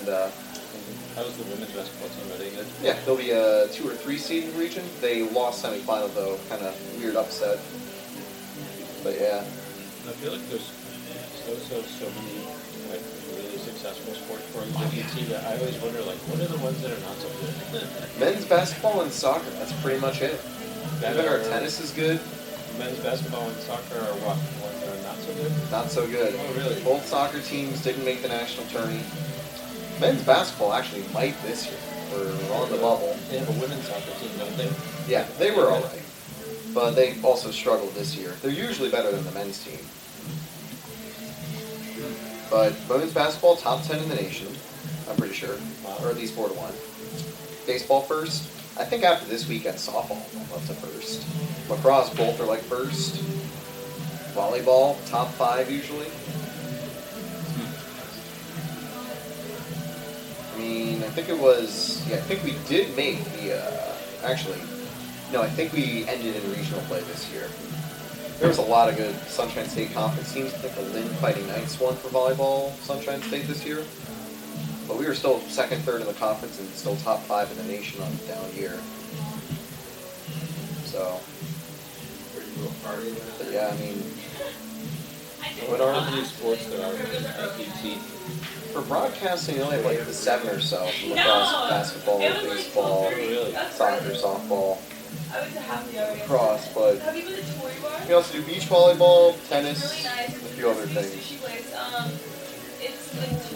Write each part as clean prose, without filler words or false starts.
And how's the women's basketball team? Are they good? yeah, they'll be a 2 or 3 seed in the region. They lost semifinal though, kind of weird upset. But yeah. I feel like there's so many like really successful sports programs that you see that I always wonder like what are the ones that are not so good? Men's basketball and soccer. That's pretty much it. Even our tennis is good. Men's basketball and soccer are what? The ones that are not so good? Not so good. Oh, really? Both soccer teams didn't make the national tourney. Men's basketball actually might this year. We're on the bubble. They have a women's soccer team, don't they? Yeah, they were alright. But they also struggled this year. They're usually better than the men's team. But women's basketball, top 10 in the nation, I'm pretty sure. Wow. Or at least 4-1. Baseball first. I think after this weekend, softball up to first. Lacrosse, both are like first. Volleyball, top 5 usually. I mean, I think it was, I think we did make the, actually, no, I think we ended in regional play this year. There was a lot of good Sunshine State Conference teams. I think the Lynn Fighting Knights won for volleyball, Sunshine State this year. But we were still second, third in the conference and still top 5 in the nation on the down year. So, but yeah, I mean, What are the new sports that are IPT? for broadcasting, you only have like the 7 or so. Lacrosse, basketball, baseball, soccer, softball, lacrosse, but we also do beach volleyball, tennis, a few other things.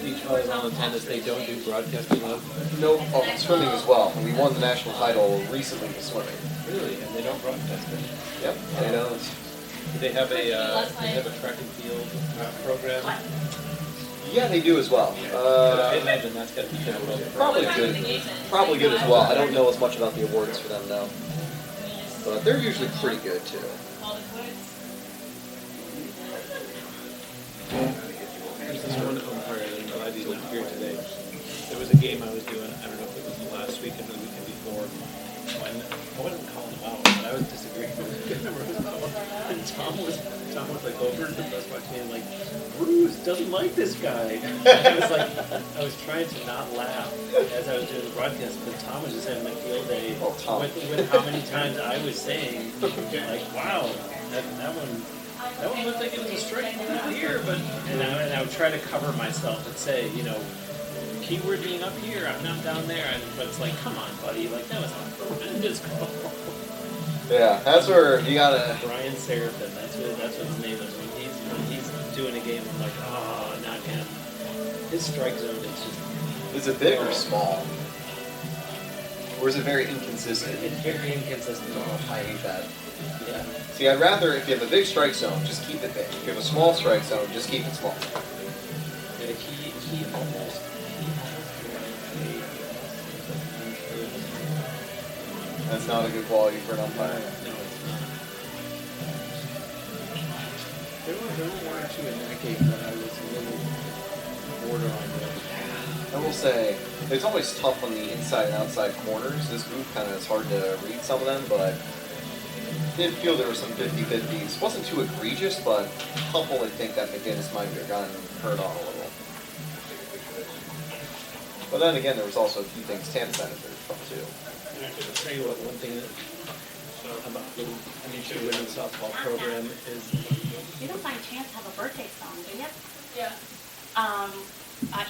Beach volleyball and tennis, they don't do broadcasting of? Nope, oh, swimming as well. And we won the national title recently for swimming. Really? And they don't broadcast it? Yep, they don't. Do they have a track and field program? Yeah, they do as well. I imagine that's got to be difficult. Probably good as well. I don't know as much about the awards for them though. But they're usually pretty good too. There's this one umpire, I don't know if he's not here today. There was a game I was doing, I don't know if it was last week or the weekend before, when I wasn't calling him out, but I was disagreeing with him. I can't remember who was calling. And Tom was like over to the press box and like, Bruce doesn't like this guy. I was trying to not laugh as I was doing the broadcast, but Tom was just having a field day with how many times I was saying, like, wow, that one looked like it was a strike from here, but and I would try to cover myself and say, you know, keyword being up here, I'm not down there, but it's like, come on, buddy, like that was a tremendous call. Yeah, that's where you gotta. Brian Seraphin, that's what his name is. When he's doing a game, I'm like, oh, not him. His strike zone is just. Is it big or small? Or is it very inconsistent? It's very inconsistent. Oh, I hate that. Yeah. See, I'd rather, if you have a big strike zone, just keep it big. If you have a small strike zone, just keep it small. Yeah, he almost. That's not a good quality for an umpire. No, it's not. There were one or two in that game that I was a little borderline with. I will say, it's always tough on the inside and outside corners. This group kind of is hard to read some of them, but I did feel there were some 50-50s. Wasn't too egregious, but a couple I think that McGinnis might have gotten hurt on a little. But then again, there was also a few things Tampa benefited from too. And I could tell you what, one thing that about the women's softball program is. You don't by chance have a birthday song, do you? Yeah.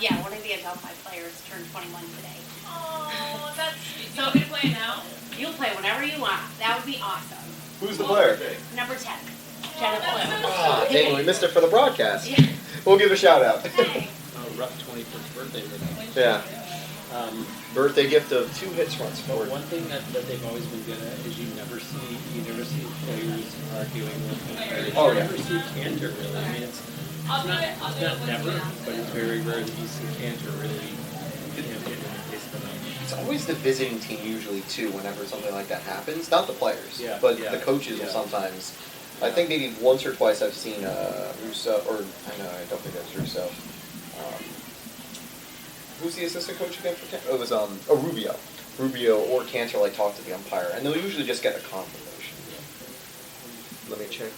Yeah, one of the Adelphi players turned 21 today. Oh, that's sweet. So I'm going to play it now? You'll play whenever you want. That would be awesome. Who's the player? Number 10, Jenna Blue. Ah, dang, we missed it for the broadcast. Yeah. We'll give a shout out. Hey. Rough 21st birthday with me. Yeah. Birthday gift of 2 hits runs But forward. one thing that they've always been good at is you never see players arguing with them. Oh, You yeah. never see canter really. I mean, it's not never, but it's very rare that you see canter really get in the face of them. It's always the visiting team usually too whenever something like that happens. Not the players, Yeah, but yeah, the coaches yeah. will sometimes. I think maybe once or twice I've seen Russo, or I don't think that's Russo. Who's the assistant coach again for Cantor? Oh, it was Rubio. Rubio or Cantor like talk to the umpire, and they'll usually just get a confirmation. Let me check.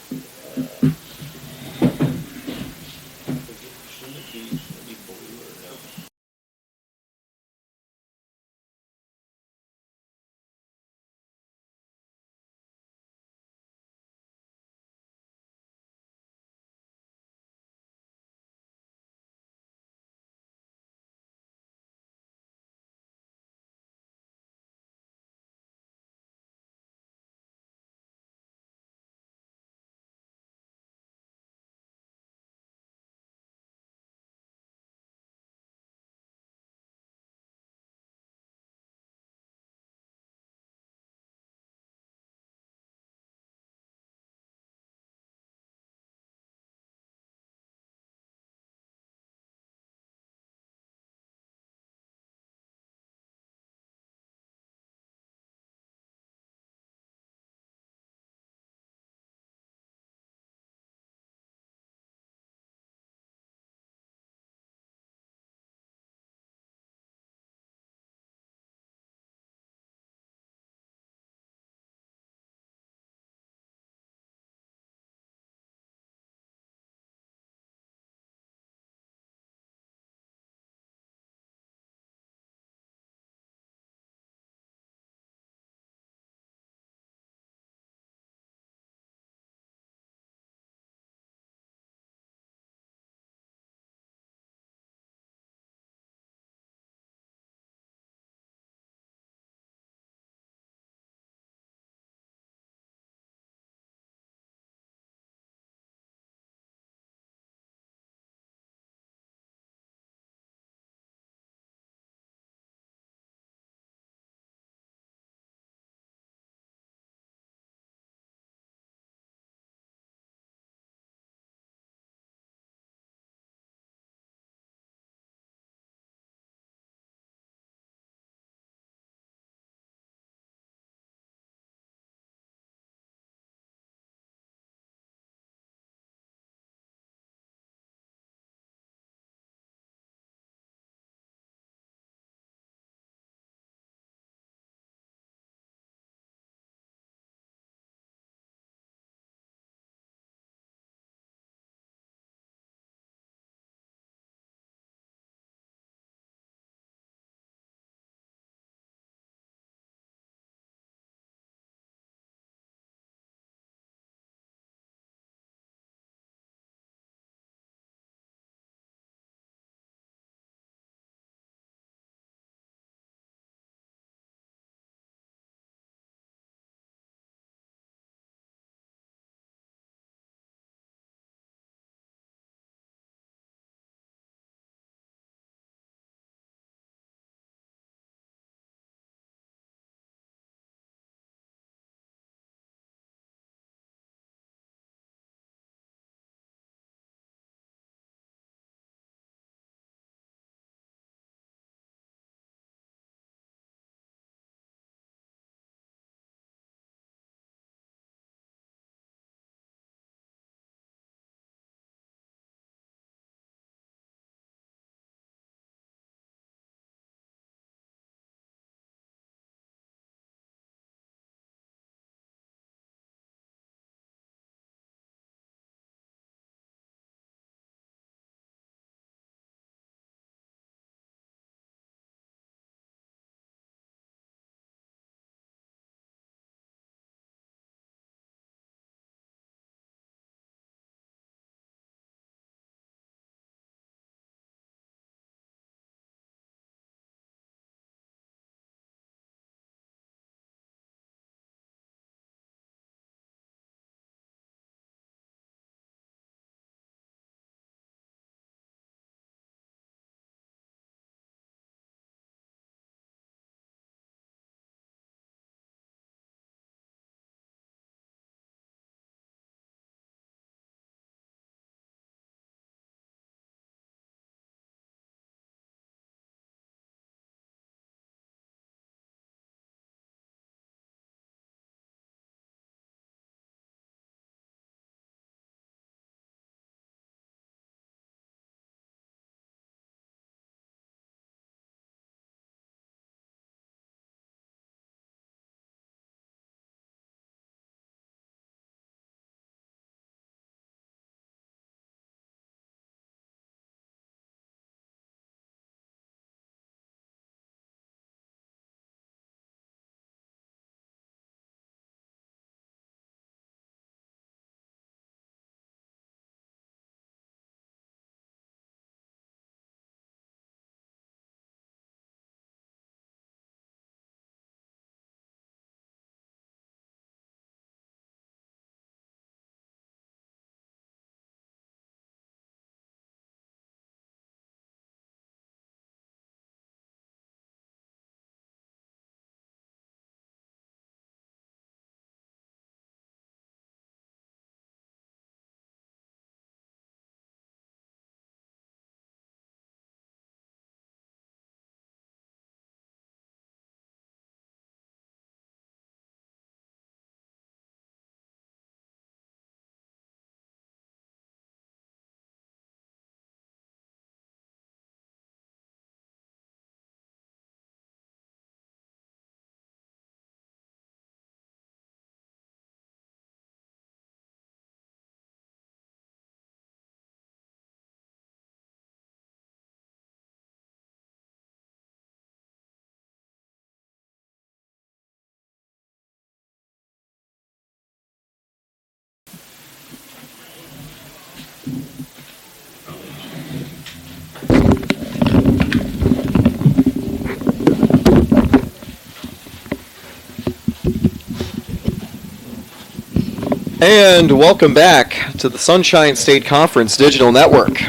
And welcome back to the Sunshine State Conference Digital Network.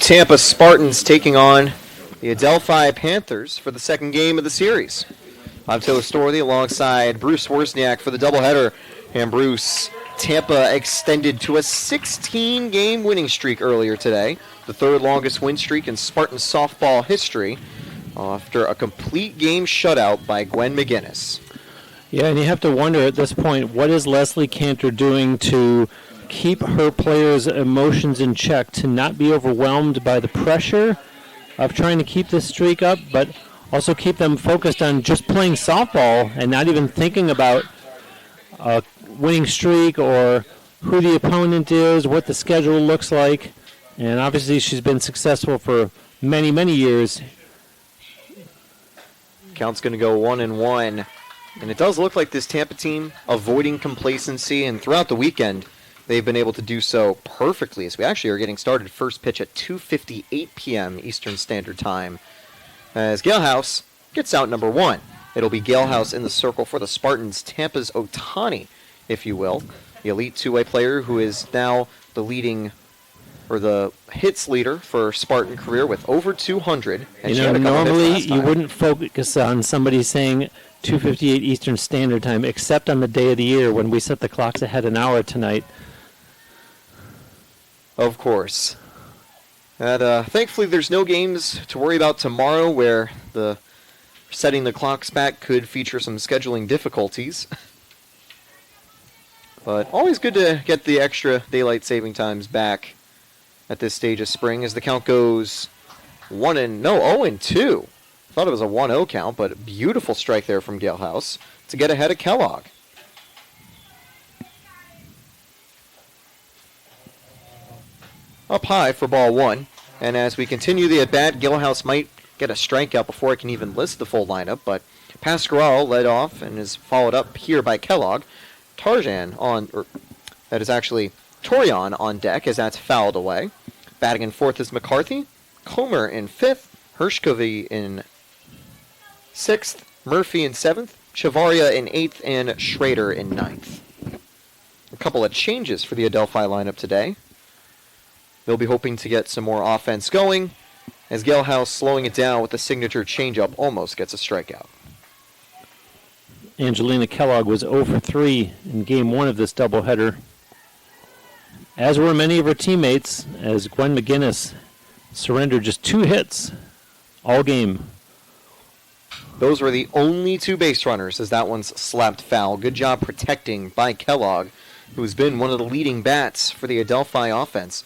Tampa Spartans taking on the Adelphi Panthers for the second game of the series. I'm Taylor Storley alongside Bruce Wozniak for the doubleheader. And Bruce, Tampa extended to a 16-game winning streak earlier today, the third longest win streak in Spartan softball history, after a complete game shutout by Gwen McGinnis. Yeah, and you have to wonder at this point, what is Leslie Cantor doing to keep her players' emotions in check, to not be overwhelmed by the pressure of trying to keep this streak up, but also keep them focused on just playing softball and not even thinking about a winning streak or who the opponent is, what the schedule looks like. And obviously she's been successful for many, many years. Count's going to go 1-1. And it does look like this Tampa team avoiding complacency, and throughout the weekend, they've been able to do so perfectly, as we actually are getting started first pitch at 2:58 p.m. Eastern Standard Time, as Galehouse gets out number 1. It'll be Galehouse in the circle for the Spartans, Tampa's Otani, if you will, the elite two-way player who is now the leading, or the hits leader for Spartan career with over 200. And normally you wouldn't focus on somebody saying 2:58 Eastern Standard Time, except on the day of the year when we set the clocks ahead an hour tonight. Of course. And thankfully there's no games to worry about tomorrow, where the setting the clocks back could feature some scheduling difficulties. But always good to get the extra daylight saving times back at this stage of spring, as the count goes 0-2. Thought it was a 1-0 count, but a beautiful strike there from Galehouse to get ahead of Kellogg. Up high for ball 1, and as we continue the at-bat, Galehouse might get a strikeout before I can even list the full lineup, but Pasquarello led off and is followed up here by Kellogg. Torian on deck, as that's fouled away. Batting in fourth is McCarthy, Comer in fifth, Hershkovy in sixth, Murphy in seventh, Chavaria in eighth, and Schrader in ninth. A couple of changes for the Adelphi lineup today. They'll be hoping to get some more offense going, as Galehouse, slowing it down with a signature changeup, almost gets a strikeout. Angelina Kellogg was 0 for 3 in game 1 of this doubleheader, as were many of her teammates, as Gwen McGinnis surrendered just 2 hits all game. Those were the only 2 base runners, as that one's slapped foul. Good job protecting by Kellogg, who's been one of the leading bats for the Adelphi offense.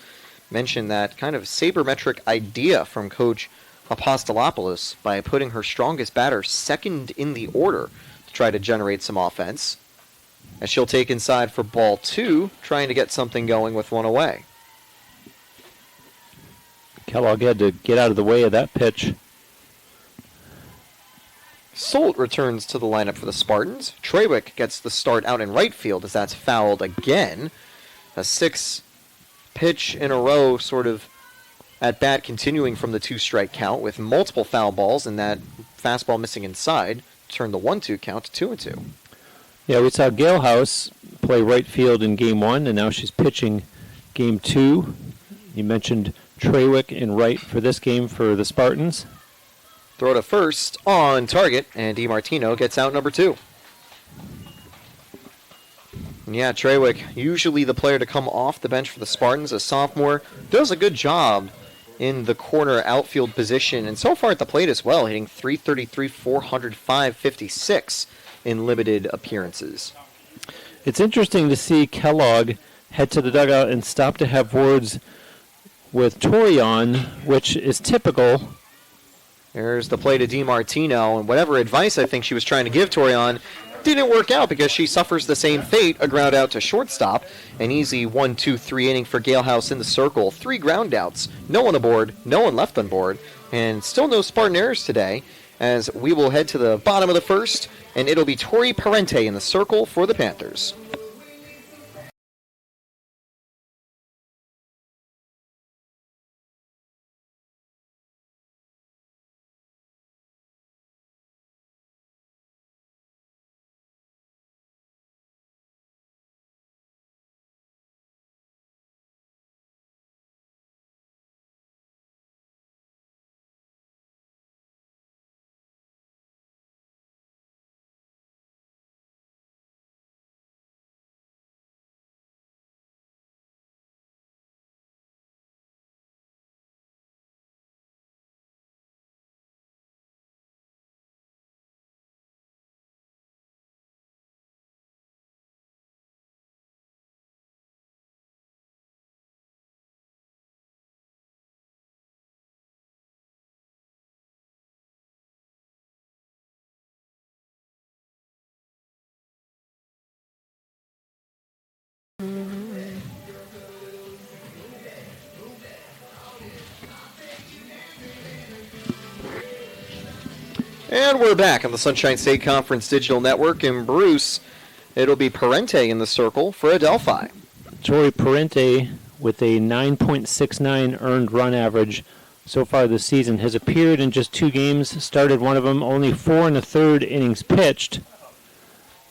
Mentioned that kind of sabermetric idea from Coach Apostolopoulos by putting her strongest batter second in the order to try to generate some offense, as she'll take inside for ball 2, trying to get something going with one away. Kellogg had to get out of the way of that pitch. Solt returns to the lineup for the Spartans. Trawick gets the start out in right field, as that's fouled again. A 6 pitch in a row sort of at bat, continuing from the 2-strike count, with multiple foul balls and that fastball missing inside turned the 1-2 count to 2-2. Yeah, we saw Galehouse play right field in game 1, and now she's pitching game 2. You mentioned Trawick in right for this game for the Spartans. Throw to first on target, and DiMartino gets out number 2. And yeah, Trawick, usually the player to come off the bench for the Spartans, a sophomore, does a good job in the corner outfield position, and so far at the plate as well, hitting .333, 405, 56 in limited appearances. It's interesting to see Kellogg head to the dugout and stop to have words with Torian, which is typical. There's the play to DiMartino, and whatever advice I think she was trying to give Torian didn't work out, because she suffers the same fate, a ground out to shortstop. An easy 1-2-3 inning for Galehouse in the circle. 3 ground outs, no one aboard, no one left on board, and still no Spartan errors today, as we will head to the bottom of the first, and it'll be Tori Parente in the circle for the Panthers. And we're back on the Sunshine State Conference Digital Network. And Bruce, it'll be Parente in the circle for Adelphi. Tori Parente, with a 9.69 earned run average so far this season, has appeared in just 2 games, started one of them, only 4 1/3 innings pitched.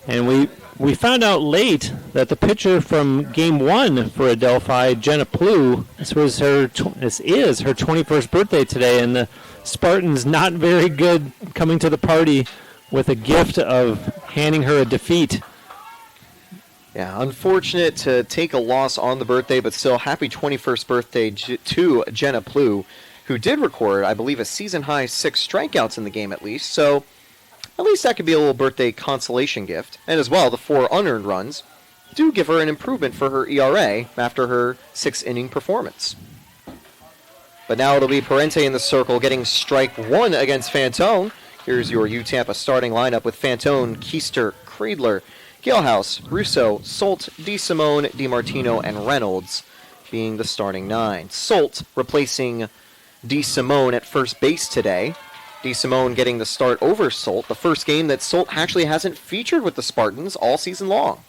And we found out late that the pitcher from Game 1 for Adelphi, Jenna Plew, this is her 21st birthday today, and the Spartans not very good coming to the party with a gift of handing her a defeat. Yeah, unfortunate to take a loss on the birthday, but still happy 21st birthday to Jenna Plew, who did record, I believe, a season-high 6 strikeouts in the game at least, so at least that could be a little birthday consolation gift. And as well, the 4 unearned runs do give her an improvement for her ERA after her 6-inning performance. But now it'll be Parente in the circle getting strike 1 against Fantone. Here's your Tampa starting lineup with Fantone, Keister, Kreidler, Galehouse, Russo, Solt, DeSimone, DiMartino, and Reynolds being the starting 9. Solt replacing DeSimone at first base today. DeSimone getting the start over Solt, the first game that Solt actually hasn't featured with the Spartans all season long.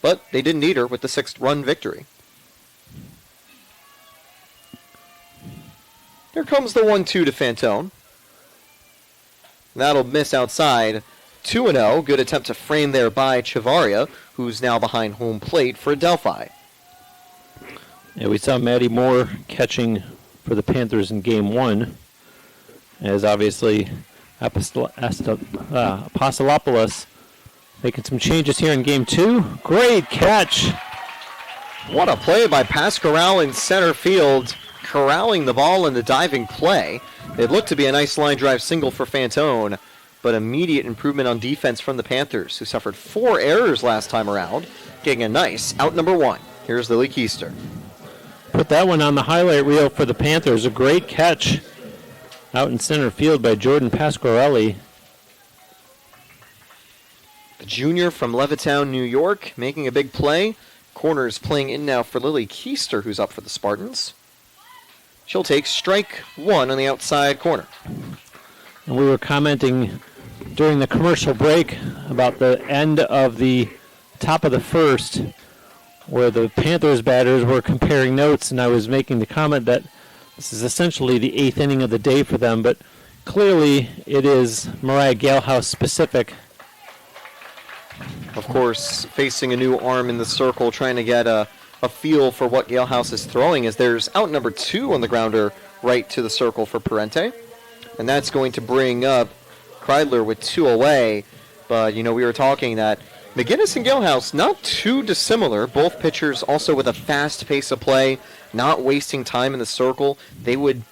But they didn't need her with the 6th-run victory. Here comes the 1-2 to Fantone. That'll miss outside. 2-0. Good attempt to frame there by Chavaria, who's now behind home plate for Adelphi. Yeah, we saw Maddie Moore catching for the Panthers in Game 1, as obviously Apostolopoulos making some changes here in Game 2. Great catch. What a play by Pasquarel in center field, corralling the ball in the diving play. It looked to be a nice line drive single for Fantone, but immediate improvement on defense from the Panthers, who suffered 4 errors last time around, getting a nice out number 1. Here's Lily Keister. Put that one on the highlight reel for the Panthers. A great catch out in center field by Jordan Pasquarelli. The junior from Levittown, New York, making a big play. Corners playing in now for Lily Keister, who's up for the Spartans. She'll take strike 1 on the outside corner. And we were commenting during the commercial break about the end of the top of the first, where the Panthers batters were comparing notes, and I was making the comment that this is essentially the 8th inning of the day for them, but clearly it is Mariah Galehouse specific. Of course, facing a new arm in the circle, trying to get a feel for what Galehouse is throwing, as there's out number 2 on the grounder right to the circle for Parente. And that's going to bring up Kreidler with 2 away. But, we were talking that McGinnis and Galehouse, not too dissimilar. Both pitchers also with a fast pace of play, not wasting time in the circle. They would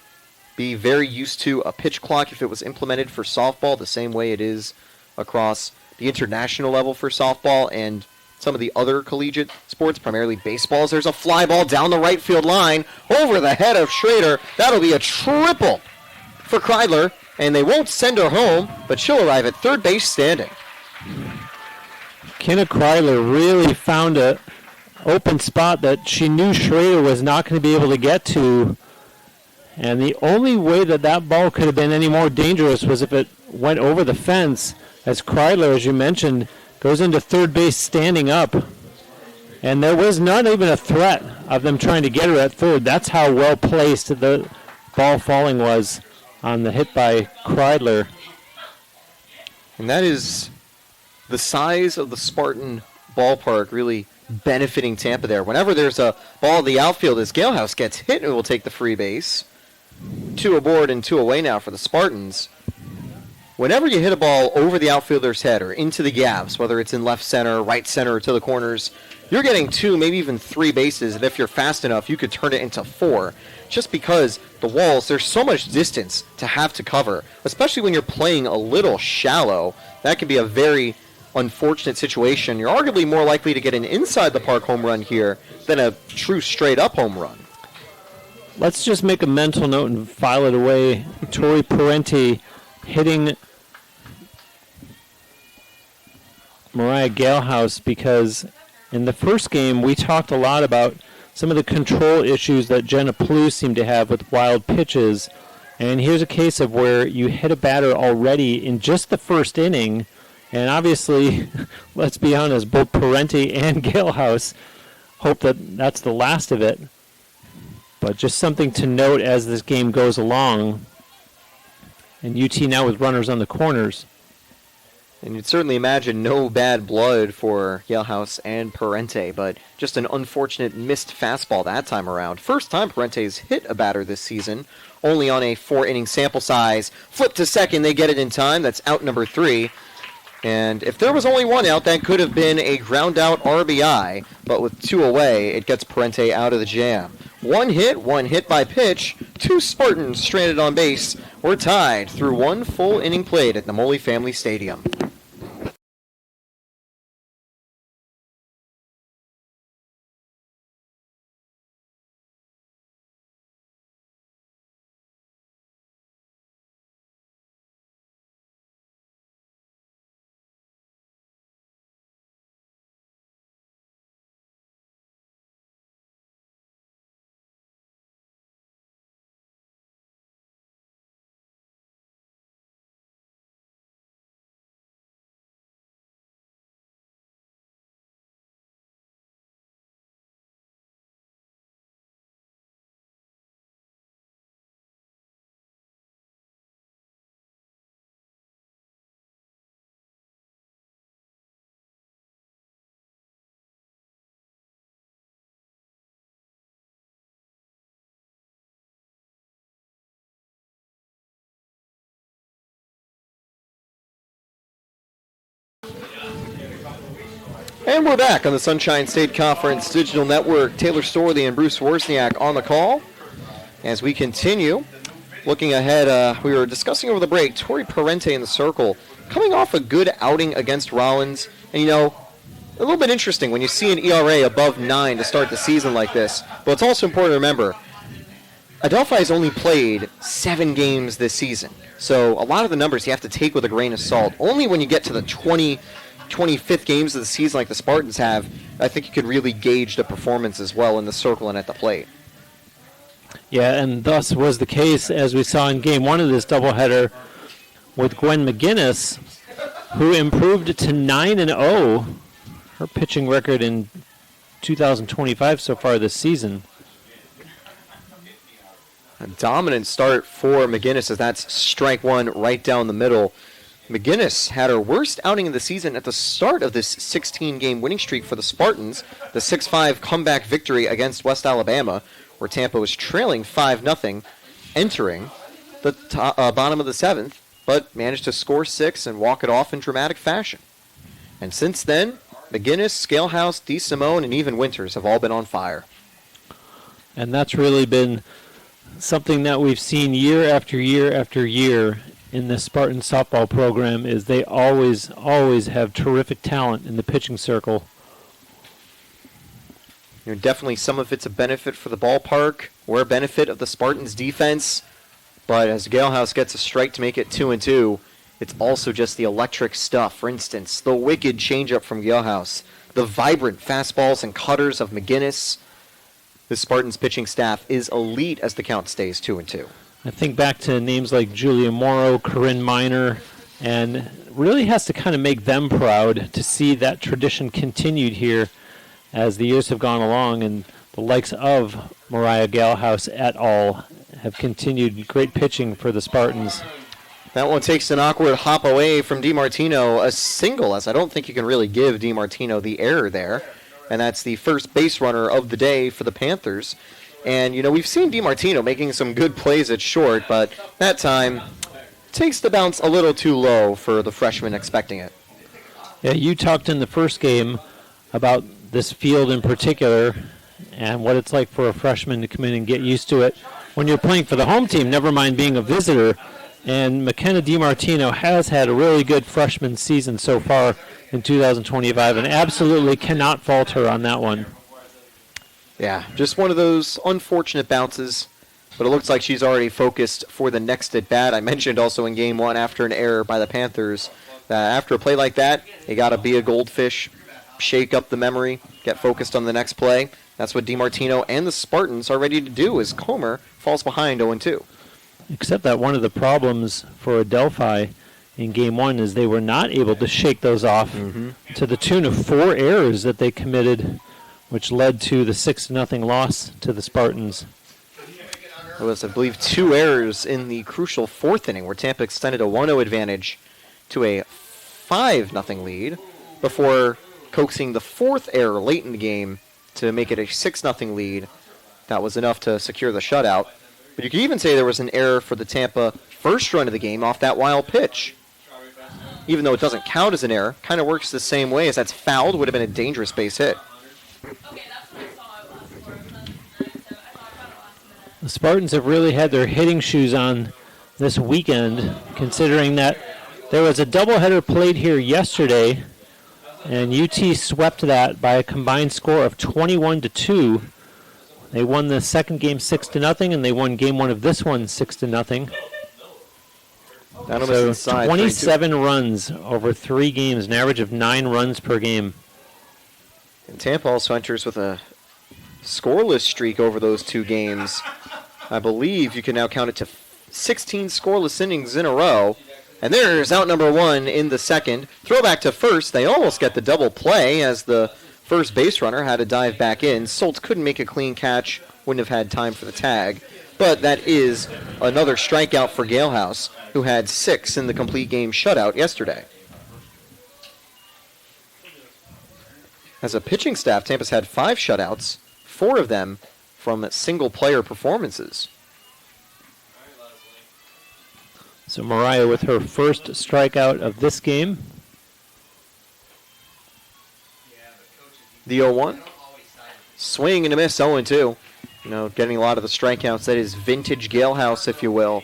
be very used to a pitch clock if it was implemented for softball, the same way it is across the international level for softball and some of the other collegiate sports, primarily baseballs. There's a fly ball down the right field line over the head of Schrader. That'll be a triple for Kreidler, and they won't send her home, but she'll arrive at third base standing. Kenna Kreidler really found a open spot that she knew Schrader was not going to be able to get to, and the only way that that ball could have been any more dangerous was if it went over the fence, as Kreidler, as you mentioned, goes into third base standing up. And there was not even a threat of them trying to get her at third. That's how well placed the ball falling was on the hit by Kreidler. And that is the size of the Spartan ballpark really benefiting Tampa there. Whenever there's a ball in the outfield, as Galehouse gets hit, it will take the free base. 2 aboard and 2 away now for the Spartans. Whenever you hit a ball over the outfielder's head or into the gaps, whether it's in left center, right center, or to the corners, you're getting 2, maybe even 3 bases, and if you're fast enough, you could turn it into 4. Just because the walls, there's so much distance to have to cover, especially when you're playing a little shallow. That can be a very unfortunate situation. You're arguably more likely to get an inside-the-park home run here than a true straight-up home run. Let's just make a mental note and file it away. Tori Parente hitting Mariah Galehouse, because in the first game we talked a lot about some of the control issues that Jenna Plew seemed to have with wild pitches, And here's a case of where you hit a batter already in just the first inning, and obviously, let's be honest, both Parente and Galehouse hope that that's the last of it. But just something to note as this game goes along. And UT now with runners on the corners. And you'd certainly imagine no bad blood for Yalehouse and Parente, but just an unfortunate missed fastball that time around. First time Parente's hit a batter this season, only on a 4-inning sample size. Flip to second, they get it in time. That's out number 3. And if there was only one out, that could have been a ground-out RBI, but with 2 away, it gets Parente out of the jam. One hit by pitch, 2 Spartans stranded on base. We're tied through 1 full inning played at Namoli Family Stadium. And we're back on the Sunshine State Conference Digital Network. Taylor Storley and Bruce Wozniak on the call. As we continue, looking ahead, we were discussing over the break, Torrey Parente in the circle, coming off a good outing against Rollins. And, you know, a little bit interesting when you see an ERA above 9 to start the season like this. But it's also important to remember, Adelphi has only played 7 games this season. So a lot of the numbers you have to take with a grain of salt. Only when you get to the 25th games of the season like the Spartans have, I think you could really gauge the performance as well in the circle and at the plate. Yeah, and thus was the case as we saw in Game 1 of this doubleheader with Gwen McGinnis, who improved to 9-0, her pitching record in 2025 so far this season. A dominant start for McGinnis as that's strike 1 right down the middle. McGinnis had her worst outing of the season at the start of this 16-game winning streak for the Spartans, the 6-5 comeback victory against West Alabama, where Tampa was trailing 5-0, entering the bottom of the 7th, but managed to score 6 and walk it off in dramatic fashion. And since then, McGinnis, Scalehouse, DeSimone, and even Winters have all been on fire. And that's really been something that we've seen year after year after year in the Spartan softball program is they always have terrific talent in the pitching circle. You know, definitely some of it's a benefit for the ballpark or a benefit of the Spartans' defense. But as Galehouse gets a strike to make it 2-2, it's also just the electric stuff. For instance, the wicked changeup from Galehouse, the vibrant fastballs and cutters of McGinnis. The Spartans' pitching staff is elite as the count stays 2-2. I think back to names like Julia Morrow, Corinne Miner, and really has to kind of make them proud to see that tradition continued here as the years have gone along, and the likes of Mariah Galehouse et al. Have continued great pitching for the Spartans. That one takes an awkward hop away from DiMartino, a single, as I don't think you can really give DiMartino the error there, and that's the first base runner of the day for the Panthers. And, you know, we've seen DiMartino making some good plays at short, but that time takes the bounce a little too low for the freshman expecting it. Yeah, you talked in the first game about this field in particular and what it's like for a freshman to come in and get used to it when you're playing for the home team, never mind being a visitor. And McKenna DiMartino has had a really good freshman season so far in 2025 and absolutely cannot falter on that one. Yeah, just one of those unfortunate bounces, but it looks like she's already focused for the next at-bat. I mentioned also in Game 1 after an error by the Panthers that after a play like that, you got to be a goldfish, shake up the memory, get focused on the next play. That's what DiMartino and the Spartans are ready to do as Comer falls behind 0-2. Except that one of the problems for Adelphi in game one is they were not able to shake those off to the tune of 4 errors that they committed, which led to the 6-0 loss to the Spartans. There was, I believe, 2 errors in the crucial 4th inning where Tampa extended a 1-0 advantage to a 5-0 lead before coaxing the 4th error late in the game to make it a 6-0 lead. That was enough to secure the shutout. But you could even say there was an error for the Tampa first run of the game off that wild pitch. Even though it doesn't count as an error, kind of works the same way as that's fouled, would have been a dangerous base hit. Okay, that's what I saw last quarter. So I talked about it last minute. The Spartans have really had their hitting shoes on this weekend, considering that there was a doubleheader played here yesterday, and UT swept that by a combined score of 21-2. They won the second game 6-0, and they won game one of this one 6-0. So 27 runs over 3 games, an average of 9 runs per game. And Tampa also enters with a scoreless streak over those 2 games. I believe you can now count it to 16 scoreless innings in a row. And there's out number 1 in the second. Throwback to first. They almost get the double play as the first base runner had to dive back in. Soltz couldn't make a clean catch, wouldn't have had time for the tag. But that is another strikeout for Galehouse, who had 6 in the complete game shutout yesterday. As a pitching staff, Tampa's had 5 shutouts, 4 of them from single-player performances. So Mariah with her first strikeout of this game. The 0-1. Swing and a miss, 0-2. You know, getting a lot of the strikeouts. That is vintage Galehouse, if you will.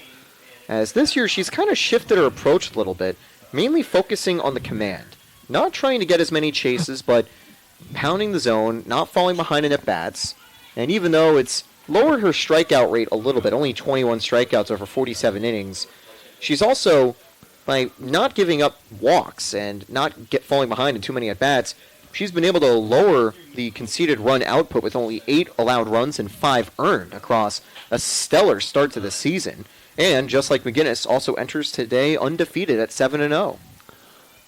As this year, she's kind of shifted her approach a little bit, mainly focusing on the command. Not trying to get as many chases, but pounding the zone, not falling behind in at-bats. And even though it's lowered her strikeout rate a little bit, only 21 strikeouts over 47 innings, she's also, by not giving up walks and not falling behind in too many at-bats, she's been able to lower the conceded run output with only 8 allowed runs and 5 earned across a stellar start to the season. And just like McGinnis, also enters today undefeated at 7-0.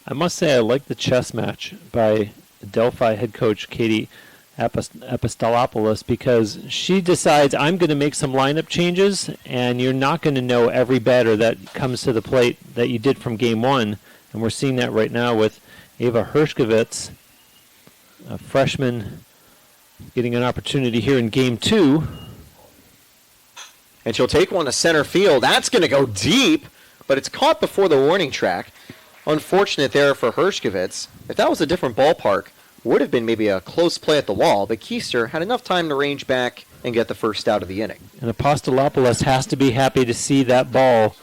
I must say I like the chess match by Adelphi head coach Katie Apostolopoulos, because she decides I'm going to make some lineup changes, and you're not going to know every batter that comes to the plate that you did from game one. And we're seeing that right now with Ava Hershkovitz, a freshman, getting an opportunity here in game 2. And she'll take one to center field. That's going to go deep, but it's caught before the warning track. Unfortunate there for Hershkovitz. If that was a different ballpark, would have been maybe a close play at the wall, but Keister had enough time to range back and get the first out of the inning. And Apostolopoulos has to be happy to see that ball.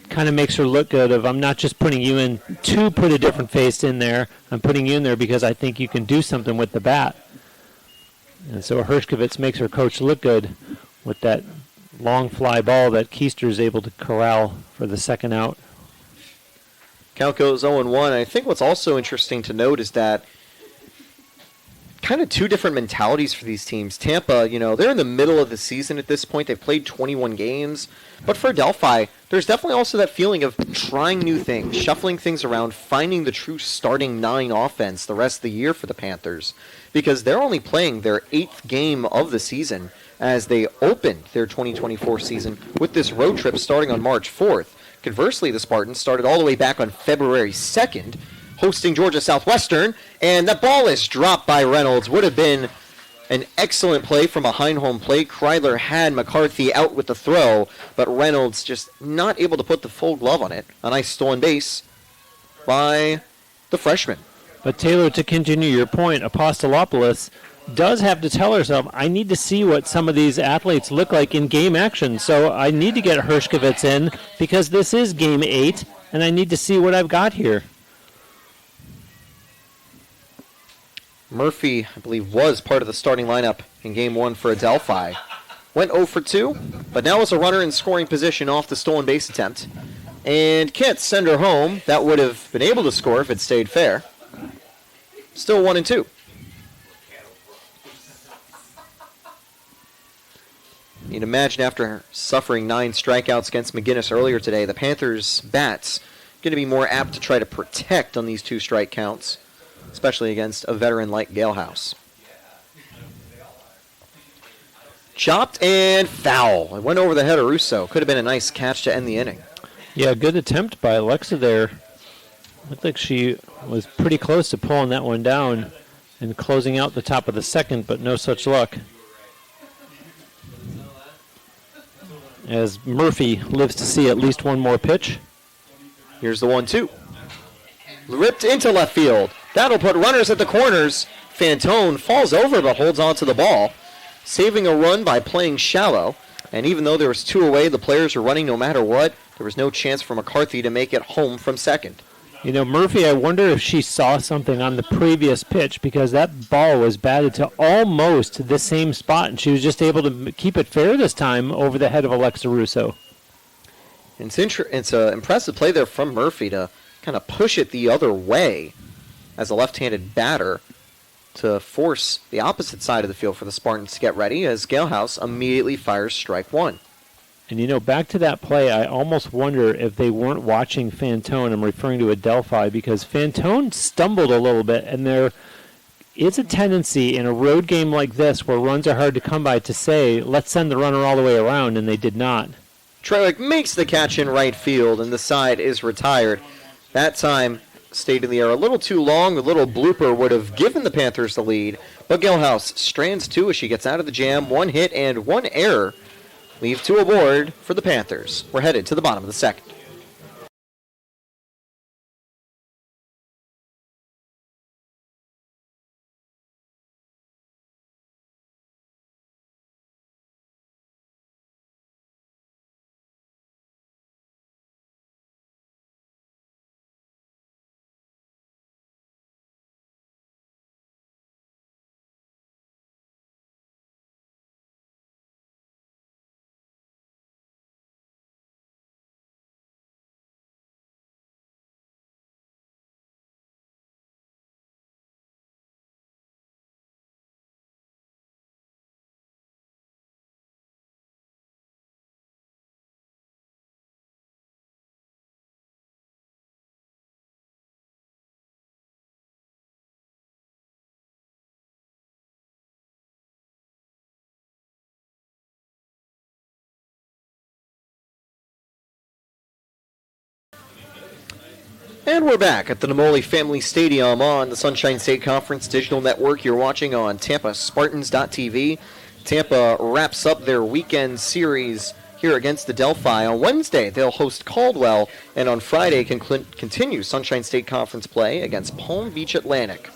Kind of makes her look good of, I'm not just putting you in to put a different face in there. I'm putting you in there because I think you can do something with the bat. And so Hershkovitz makes her coach look good with that long fly ball that Keister is able to corral for the second out. Count goes 0-1. I think what's also interesting to note is that kind of 2 different mentalities for these teams. Tampa, you know, they're in the middle of the season at this point. They've played 21 games. But for Adelphi, there's definitely also that feeling of trying new things, shuffling things around, finding the true starting 9 offense the rest of the year for the Panthers. Because they're only playing their 8th game of the season as they opened their 2024 season with this road trip starting on March 4th. Conversely, the Spartans started all the way back on February 2nd, hosting Georgia Southwestern, and that ball is dropped by Reynolds. Would have been an excellent play from behind home plate. Kreidler had McCarthy out with the throw, but Reynolds just not able to put the full glove on it. A nice stolen base by the freshman. But Taylor, to continue your point, Apostolopoulos does have to tell herself, I need to see what some of these athletes look like in game action. So I need to get Hershkovitz in because this is game 8, and I need to see what I've got here. Murphy, I believe, was part of the starting lineup in game 1 for Adelphi. Went 0 for 2, but now is a runner in scoring position off the stolen base attempt. And can't send her home. That would have been able to score if it stayed fair. Still 1-2. You'd imagine after suffering 9 strikeouts against McGinnis earlier today, the Panthers' bats going to be more apt to try to protect on these 2 strike counts, especially against a veteran like Galehouse. Chopped and foul. It went over the head of Russo. Could have been a nice catch to end the inning. Yeah, good attempt by Alexa there. Looked like she was pretty close to pulling that one down and closing out the top of the second, but no such luck. As Murphy lives to see at least one more pitch. Here's the 1-2. Ripped into left field. That'll put runners at the corners. Fantone falls over but holds on to the ball, saving a run by playing shallow. And even though there was 2 away, the players were running no matter what. There was no chance for McCarthy to make it home from second. You know, Murphy, I wonder if she saw something on the previous pitch, because that ball was batted to almost the same spot, and she was just able to keep it fair this time over the head of Alexa Russo. It's an impressive play there from Murphy to kind of push it the other way as a left-handed batter to force the opposite side of the field for the Spartans to get ready, as Galehouse immediately fires strike 1. And, you know, back to that play, I almost wonder if they weren't watching Fantone. I'm referring to Adelphi, because Fantone stumbled a little bit, and there is a tendency in a road game like this where runs are hard to come by to say, let's send the runner all the way around, and they did not. Trelick makes the catch in right field, and the side is retired. That time stayed in the air a little too long. The little blooper would have given the Panthers the lead, but Galehouse strands 2 as she gets out of the jam. 1 hit and 1 error leave 2 aboard for the Panthers. We're headed to the bottom of the second. And we're back at the Namoli Family Stadium on the Sunshine State Conference Digital Network. You're watching on TampaSpartans.tv. Tampa wraps up their weekend series here against Adelphi. On Wednesday, they'll host Caldwell, and on Friday continue Sunshine State Conference play against Palm Beach Atlantic.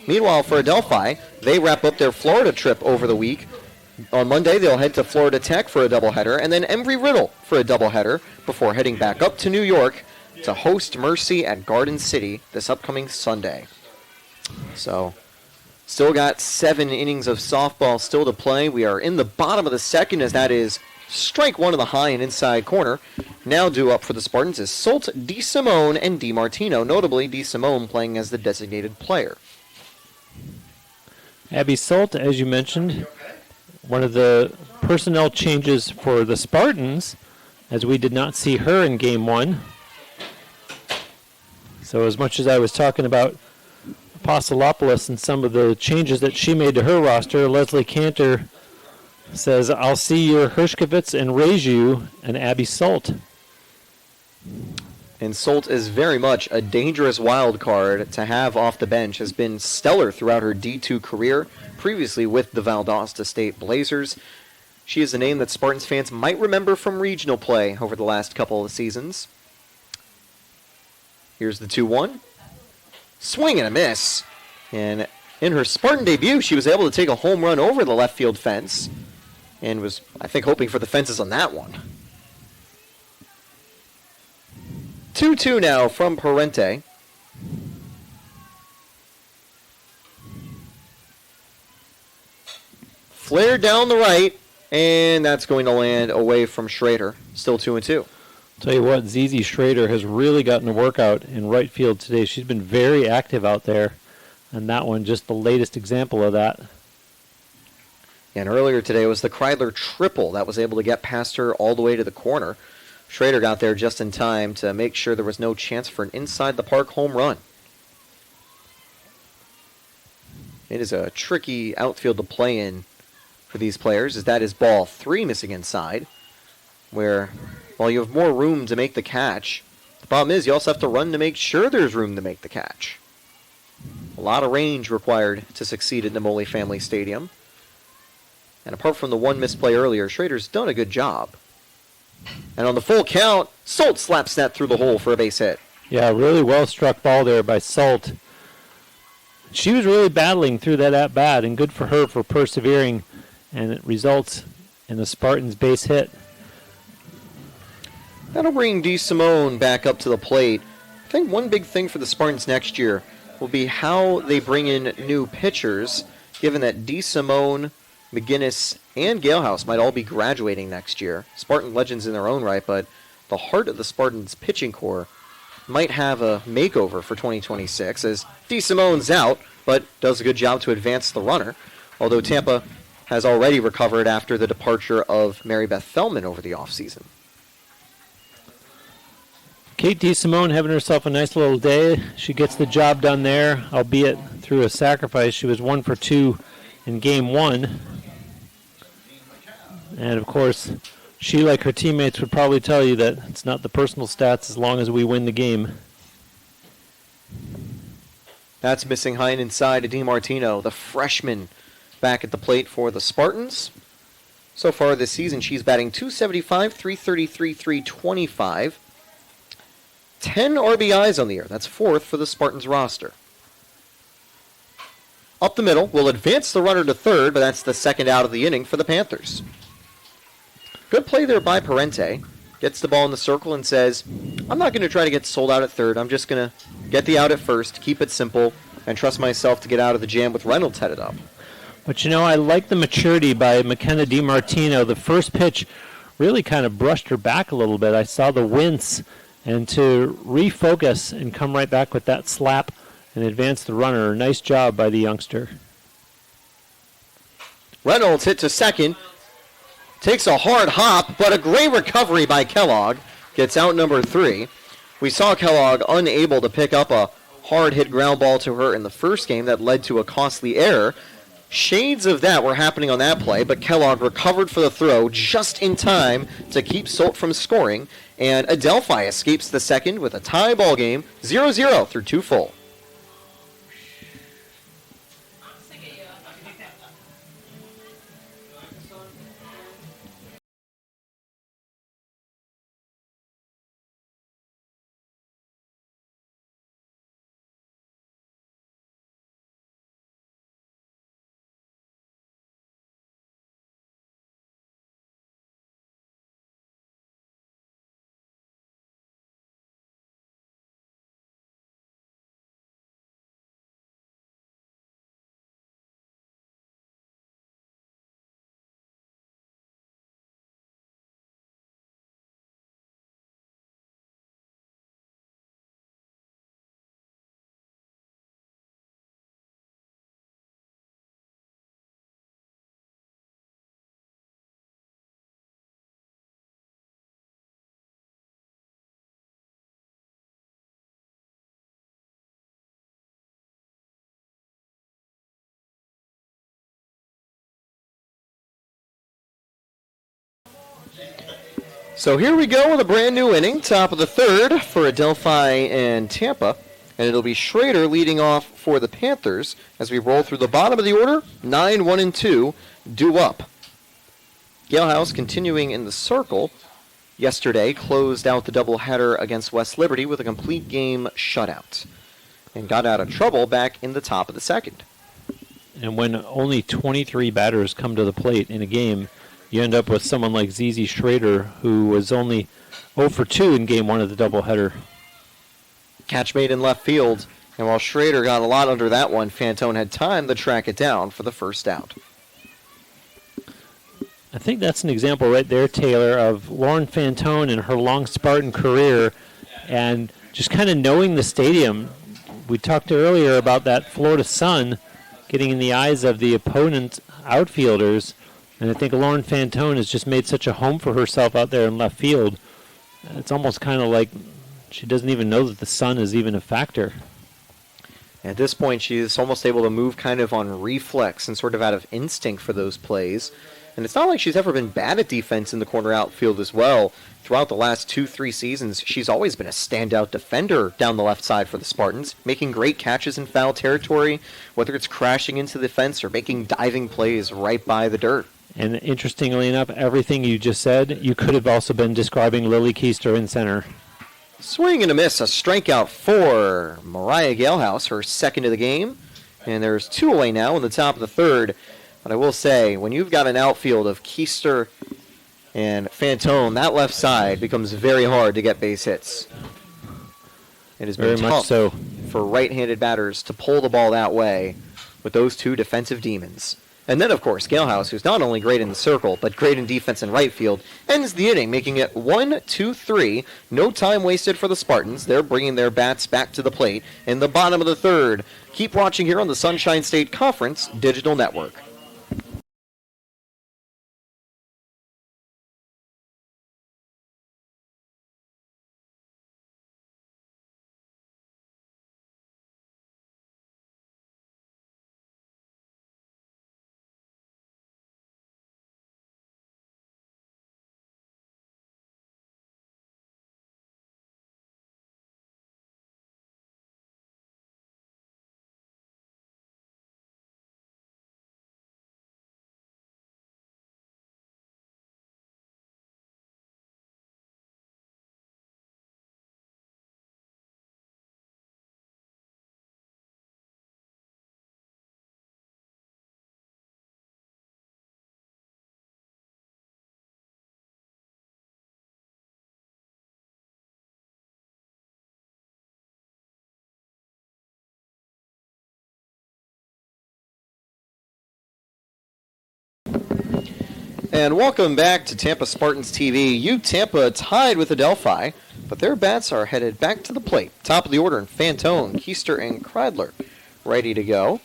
Meanwhile, for Adelphi, they wrap up their Florida trip over the week. On Monday, they'll head to Florida Tech for a doubleheader, and then Embry-Riddle for a doubleheader before heading back up to New York to host Mercy at Garden City this upcoming Sunday. So, still got 7 innings of softball still to play. We are in the bottom of the second, as that is strike 1 in the high and inside corner. Now due up for the Spartans is Solt, DeSimone, and DiMartino, notably DeSimone playing as the designated player. Abby Solt, as you mentioned, one of the personnel changes for the Spartans, as we did not see her in Game 1. So as much as I was talking about Apostolopoulos and some of the changes that she made to her roster, Leslie Cantor says, I'll see your Hershkovitz and raise you an Abby Solt. And Solt is very much a dangerous wild card to have off the bench. Has been stellar throughout her D2 career, previously with the Valdosta State Blazers. She is a name that Spartans fans might remember from regional play over the last couple of seasons. Here's the 2-1. Swing and a miss. And in her Spartan debut, she was able to take a home run over the left field fence and was, I think, hoping for the fences on that one. 2-2 now from Parente. Flare down the right, and that's going to land away from Schrader. Still 2-2. Tell you what, ZZ Schrader has really gotten a workout in right field today. She's been very active out there, and that one just the latest example of that. And earlier today was the Kreidler triple that was able to get past her all the way to the corner. Schrader got there just in time to make sure there was no chance for an inside-the-park home run. It is a tricky outfield to play in for these players, as that is ball 3 missing inside, where while you have more room to make the catch, the problem is you also have to run to make sure there's room to make the catch. A lot of range required to succeed at Namoli Family Stadium. And apart from the one missed play earlier, Schrader's done a good job. And on the full count, Salt slaps that through the hole for a base hit. Yeah, really well struck ball there by Salt. She was really battling through that at-bat, and good for her for persevering, and it results in the Spartans base hit. That'll bring DeSimone back up to the plate. I think one big thing for the Spartans next year will be how they bring in new pitchers, given that DeSimone, McGinnis, and Galehouse might all be graduating next year. Spartan legends in their own right, but the heart of the Spartans pitching core might have a makeover for 2026, as DeSimone's out, but does a good job to advance the runner, although Tampa has already recovered after the departure of Mary Beth Fellman over the offseason. Kate DeSimone having herself a nice little day. She gets the job done there, albeit through a sacrifice. She was 1 for 2 in game 1. And, of course, she, like her teammates, would probably tell you that it's not the personal stats as long as we win the game. That's missing high and inside to DiMartino, the freshman, back at the plate for the Spartans. So far this season, she's batting .275, .333, .325. 10 RBIs on the year. That's 4th for the Spartans roster. Up the middle, will advance the runner to third, but that's the second out of the inning for the Panthers. Good play there by Parente. Gets the ball in the circle and says, I'm not going to try to get sold out at third. I'm just going to get the out at first, keep it simple, and trust myself to get out of the jam with Reynolds headed up. But, I like the maturity by McKenna DiMartino. The first pitch really kind of brushed her back a little bit. I saw the wince, and to refocus and come right back with that slap and advance the runner. Nice job by the youngster. Reynolds hit to second. Takes a hard hop, but a great recovery by Kellogg. Gets out number 3. We saw Kellogg unable to pick up a hard hit ground ball to her in the first game that led to a costly error. Shades of that were happening on that play, but Kellogg recovered for the throw just in time to keep Solt from scoring, and Adelphi escapes the second with a tie ball game, 0-0 through 2 full. So here we go with a brand new inning, top of the third for Adelphi and Tampa. And it'll be Schrader leading off for the Panthers as we roll through the bottom of the order. 9, 1, and 2 due up. Galehouse continuing in the circle. Yesterday closed out the doubleheader against West Liberty with a complete game shutout. And got out of trouble back in the top of the second. And when only 23 batters come to the plate in a game, you end up with someone like ZZ Schrader, who was only 0 for 2 in game 1 of the doubleheader. Catch made in left field, and while Schrader got a lot under that one, Fantone had time to track it down for the first out. I think that's an example right there, Taylor, of Lauren Fantone and her long Spartan career and just kind of knowing the stadium. We talked earlier about that Florida sun getting in the eyes of the opponent outfielders. And I think Lauren Fantone has just made such a home for herself out there in left field. It's almost kind of like she doesn't even know that the sun is even a factor. At this point, she's almost able to move kind of on reflex and sort of out of instinct for those plays. And it's not like she's ever been bad at defense in the corner outfield as well. Throughout the last 2-3 seasons, she's always been a standout defender down the left side for the Spartans, making great catches in foul territory, whether it's crashing into the fence or making diving plays right by the dirt. And interestingly enough, everything you just said, you could have also been describing Lily Keister in center. Swing and a miss, a strikeout for Mariah Galehouse, her second of the game. And there's 2 away now in the top of the third. But I will say, when you've got an outfield of Keister and Fantone, that left side becomes very hard to get base hits. It has been Very much tough so. for right-handed batters to pull the ball that way with those two defensive demons. And then, of course, Galehouse, who's not only great in the circle, but great in defense and right field, ends the inning, making it 1-2-3. No time wasted for the Spartans. They're bringing their bats back to the plate in the bottom of the third. Keep watching here on the Sunshine State Conference Digital Network. And welcome back to Tampa Spartans TV. Tampa tied with Adelphi, but their bats are headed back to the plate. Top of the order in Fantone, Keister, and Kreidler ready to go.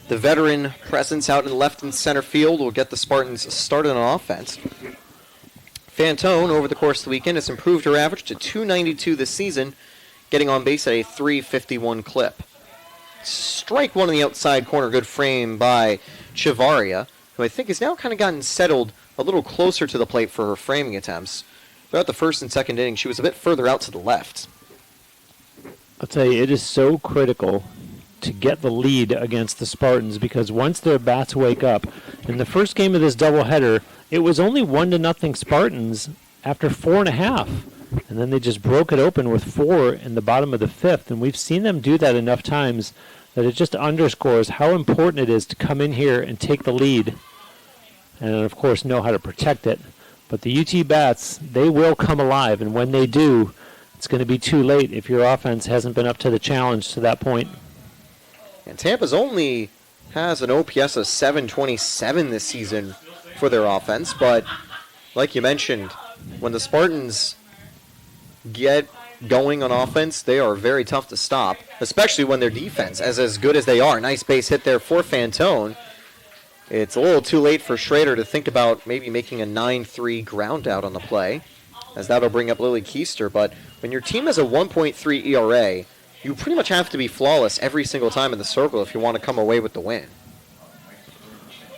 The veteran presence out in left and center field will get the Spartans started on offense. Fantone, over the course of the weekend, has improved her average to .292 this season, getting on base at a .351 clip. Strike one in the outside corner, good frame by Chivaria, who I think has now kind of gotten settled a little closer to the plate for her framing attempts. Throughout the first and second inning, she was a bit further out to the left. I'll tell you, it is so critical to get the lead against the Spartans because once their bats wake up, in the first game of this doubleheader, it was only 1-0 Spartans after 4.5. And then they just broke it open with 4 in the bottom of the 5th. And we've seen them do that enough times that it just underscores how important it is to come in here and take the lead. And, of course, know how to protect it. But the UT Bats, they will come alive. And when they do, it's going to be too late if your offense hasn't been up to the challenge to that point. And Tampa's only has an OPS of .727 this season for their offense. But, like you mentioned, when the Spartans get going on offense, they are very tough to stop, especially when their defense is as good as they are. Nice base hit there for Fantone. It's a little too late for Schrader to think about maybe making a 9-3 ground out on the play, as that'll bring up Lily Keister. But when your team has a 1.3 ERA, you pretty much have to be flawless every single time in the circle if you want to come away with the win.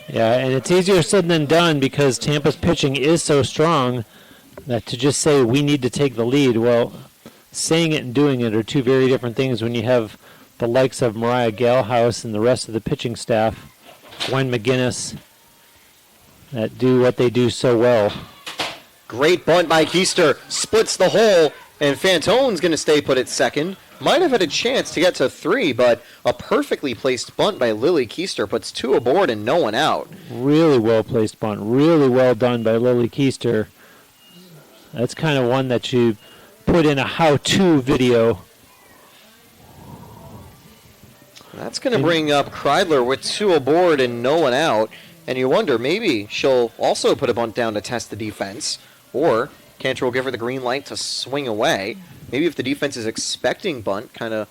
Yeah, and it's easier said than done because Tampa's pitching is so strong that to just say we need to take the lead, well, saying it and doing it are two very different things when you have the likes of Mariah Galehouse and the rest of the pitching staff, Gwen McGinnis, that do what they do so well. Great bunt by Keister, splits the hole, and Fantone's going to stay put at second. Might have had a chance to get to 3, but a perfectly placed bunt by Lily Keister puts 2 aboard and no one out. Really well placed bunt, really well done by Lily Keister. That's kind of one that you put in a how-to video. That's going to bring up Kreidler with 2 aboard and no one out. And you wonder, maybe she'll also put a bunt down to test the defense. Or Cantor will give her the green light to swing away. Maybe if the defense is expecting bunt, kind of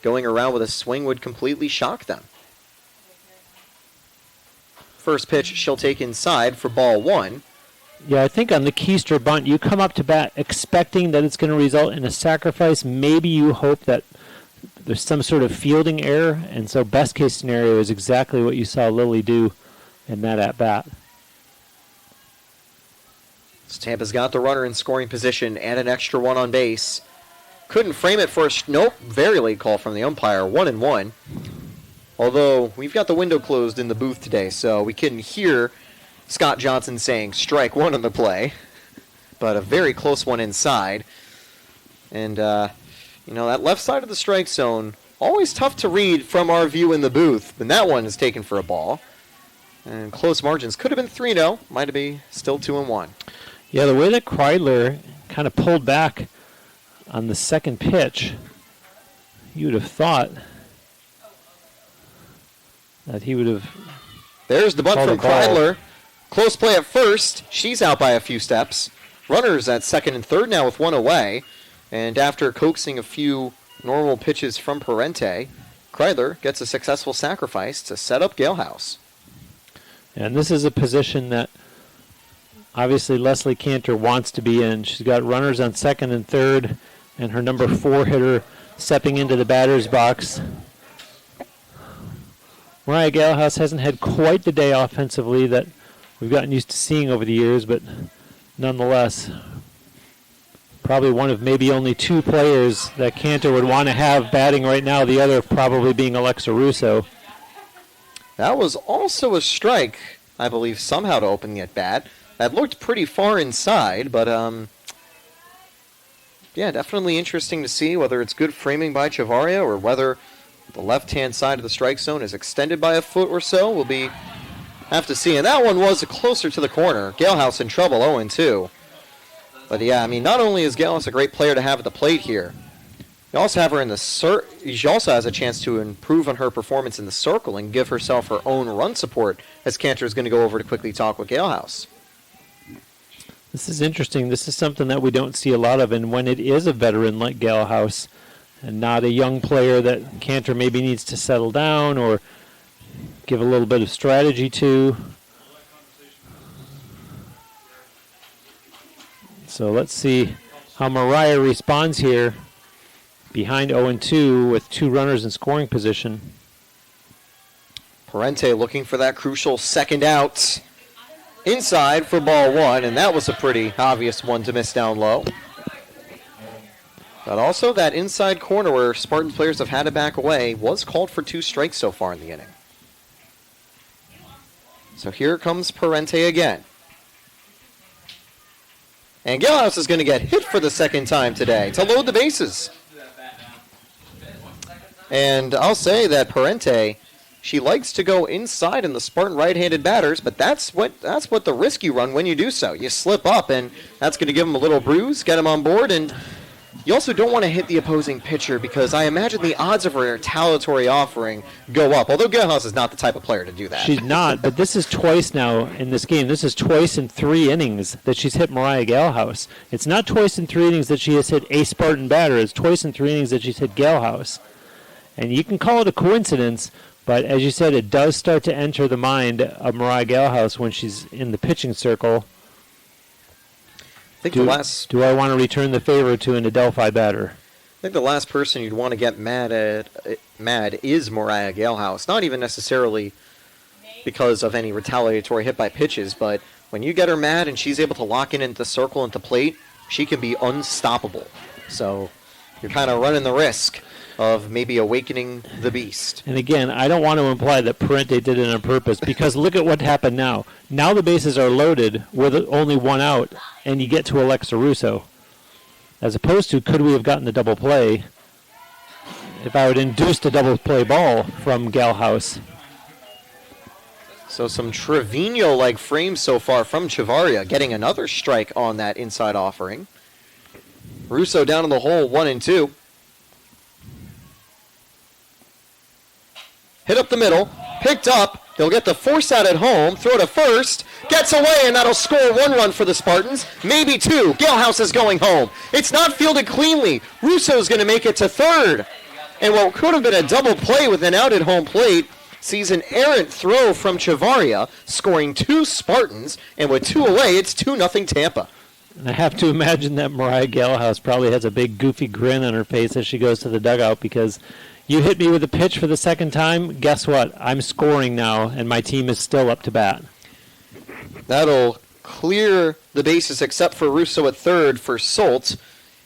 going around with a swing would completely shock them. First pitch she'll take inside for ball 1. Yeah, I think on the keister bunt, you come up to bat expecting that it's going to result in a sacrifice. Maybe you hope that there's some sort of fielding error, and so best case scenario is exactly what you saw Lily do in that at-bat. So Tampa's got the runner in scoring position and an extra one on base. Couldn't frame it for a nope, very late call from the umpire, 1-1. Although we've got the window closed in the booth today, so we couldn't hear Scott Johnson saying strike 1 on the play, but a very close one inside. And, that left side of the strike zone, always tough to read from our view in the booth, and that one is taken for a ball. And close margins could have been 3-0, might have been still 2-1. Yeah, the way that Kreidler kind of pulled back on the second pitch, you would have thought that he would have. There's the bunt called from a ball. Kreidler. Close play at first. She's out by a few steps. Runners at second and third now with one away. And after coaxing a few normal pitches from Parente, Kreidler gets a successful sacrifice to set up Galehouse. And this is a position that obviously Leslie Cantor wants to be in. She's got runners on second and third, and her number 4 hitter stepping into the batter's box. Mariah Galehouse hasn't had quite the day offensively that we've gotten used to seeing over the years, but nonetheless, probably one of maybe only 2 players that Cantor would want to have batting right now, the other probably being Alexa Russo. That was also a strike, I believe, somehow to open the at-bat. That looked pretty far inside, but definitely interesting to see whether it's good framing by Chavaria or whether the left-hand side of the strike zone is extended by a foot or so. We'll have to see. And that one was closer to the corner. Galehouse in trouble, 0-2. But not only is Galehouse a great player to have at the plate here, you also have her in the she also has a chance to improve on her performance in the circle and give herself her own run support, as Cantor is going to go over to quickly talk with Galehouse. This is interesting. This is something that we don't see a lot of, and when it is a veteran like Galehouse and not a young player that Cantor maybe needs to settle down or give a little bit of strategy to. So let's see how Mariah responds here behind 0-2 with 2 runners in scoring position. Parente looking for that crucial second out inside for ball 1, and that was a pretty obvious one to miss down low. But also that inside corner where Spartans players have had to back away was called for 2 strikes so far in the inning. So here comes Parente again. And Galehouse is going to get hit for the second time today to load the bases. And I'll say that Parente, she likes to go inside in the Spartan right-handed batters, but that's what the risk you run when you do so. You slip up, and that's going to give them a little bruise, get them on board, and you also don't want to hit the opposing pitcher because I imagine the odds of a retaliatory offering go up, although Galehouse is not the type of player to do that. She's not, but this is twice now in this game. This is twice in 3 innings that she's hit Mariah Galehouse. It's not twice in 3 innings that she has hit a Spartan batter. It's twice in 3 innings that she's hit Galehouse. And you can call it a coincidence, but as you said, it does start to enter the mind of Mariah Galehouse when she's in the pitching circle. I think Do I want to return the favor to an Adelphi batter? I think the last person you'd want to get mad is Mariah Galehouse. Not even necessarily because of any retaliatory hit by pitches, but when you get her mad and she's able to lock in into the circle and the plate, she can be unstoppable. So you're kind of running the risk of maybe awakening the beast. And again, I don't want to imply that Parente did it on purpose because look at what happened now. Now the bases are loaded with only 1 out, and you get to Alexa Russo. As opposed to, could we have gotten the double play if I would induced a double play ball from Galehouse? So some Trevino-like frames so far from Chavaria, getting another strike on that inside offering. Russo down in the hole, 1-2. Hit up the middle, picked up. They'll get the force out at home, throw to first, gets away, and that'll score 1 run for the Spartans, maybe 2. Galehouse is going home. It's not fielded cleanly. Russo's going to make it to third. And what could have been a double play with an out at home plate sees an errant throw from Chavaria, scoring 2 Spartans, and with 2 away, it's 2-0 Tampa. I have to imagine that Mariah Galehouse probably has a big goofy grin on her face as she goes to the dugout, because you hit me with a pitch for the second time. Guess what? I'm scoring now, and my team is still up to bat. That'll clear the bases except for Russo at third for Solt,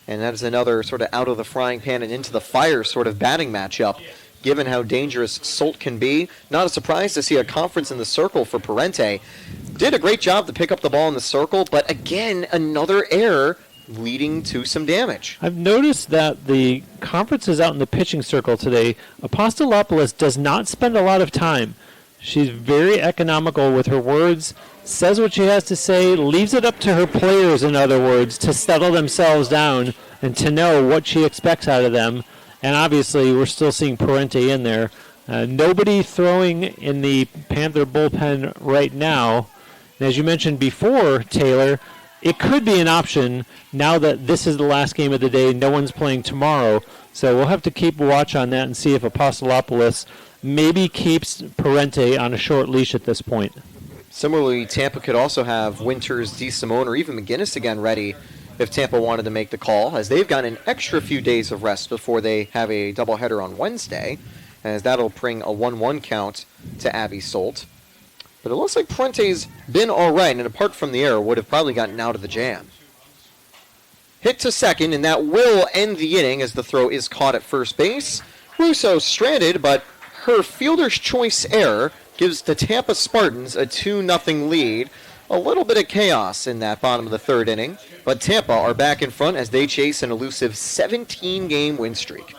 and that is another sort of out of the frying pan and into the fire sort of batting matchup. Given how dangerous Solt can be, not a surprise to see a conference in the circle for Parente. Did a great job to pick up the ball in the circle, but again, another error leading to some damage. I've noticed that the conferences out in the pitching circle today, Apostolopoulos does not spend a lot of time. She's very economical with her words, says what she has to say, leaves it up to her players, in other words, to settle themselves down and to know what she expects out of them. And obviously, we're still seeing Parente in there. Nobody throwing in the Panther bullpen right now. And as you mentioned before, Taylor, it could be an option now that this is the last game of the day. No one's playing tomorrow. So we'll have to keep a watch on that and see if Apostolopoulos maybe keeps Parente on a short leash at this point. Similarly, Tampa could also have Winters, DeSimone, or even McGinnis again ready if Tampa wanted to make the call, as they've got an extra few days of rest before they have a doubleheader on Wednesday, as that'll bring a 1-1 count to Abby Solt. But it looks like Parente's been all right, and apart from the error, would have probably gotten out of the jam. Hit to second, and that will end the inning as the throw is caught at first base. Russo stranded, but her fielder's choice error gives the Tampa Spartans a 2-0 lead. A little bit of chaos in that bottom of the third inning, but Tampa are back in front as they chase an elusive 17-game win streak.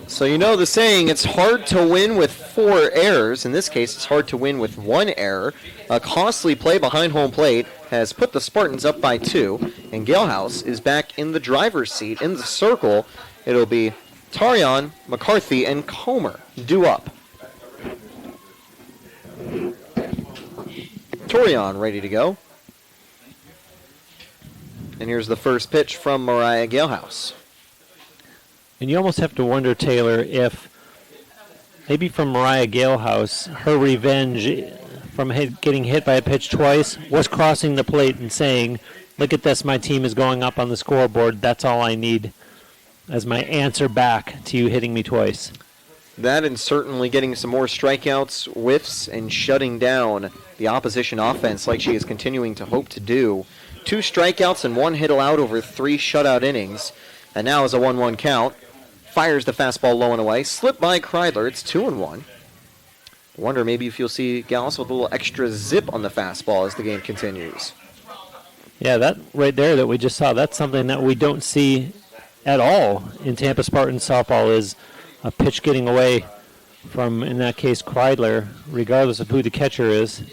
So you know the saying, it's hard to win with 4 errors. In this case, it's hard to win with 1 error. A costly play behind home plate has put the Spartans up by 2, and Galehouse is back in the driver's seat. In the circle, it'll be Tarion, McCarthy, and Comer due up. Torion ready to go. And here's the first pitch from Mariah Galehouse. And you almost have to wonder, Taylor, if maybe from Mariah Galehouse, her revenge from getting hit by a pitch twice was crossing the plate and saying, look at this, my team is going up on the scoreboard. That's all I need as my answer back to you hitting me twice. That and certainly getting some more strikeouts, whiffs, and shutting down the opposition offense like she is continuing to hope to do. 2 strikeouts and 1 hit allowed over 3 shutout innings. And now is a 1-1 count. Fires the fastball low and away. Slipped by Kreidler. It's 2-1. Wonder maybe if you'll see Gallus with a little extra zip on the fastball as the game continues. Yeah, that right there that we just saw, that's something that we don't see at all in Tampa Spartans softball, is a pitch getting away from, in that case, Kreidler, regardless of who the catcher is.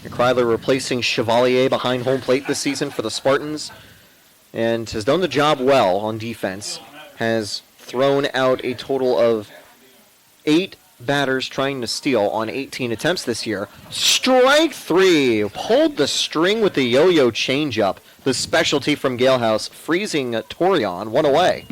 Kreidler replacing Chevalier behind home plate this season for the Spartans, and has done the job well on defense. Has thrown out a total of 8 batters trying to steal on 18 attempts this year. Strike 3. Pulled the string with the yo-yo changeup. The specialty from Galehouse, freezing Torion 1 away.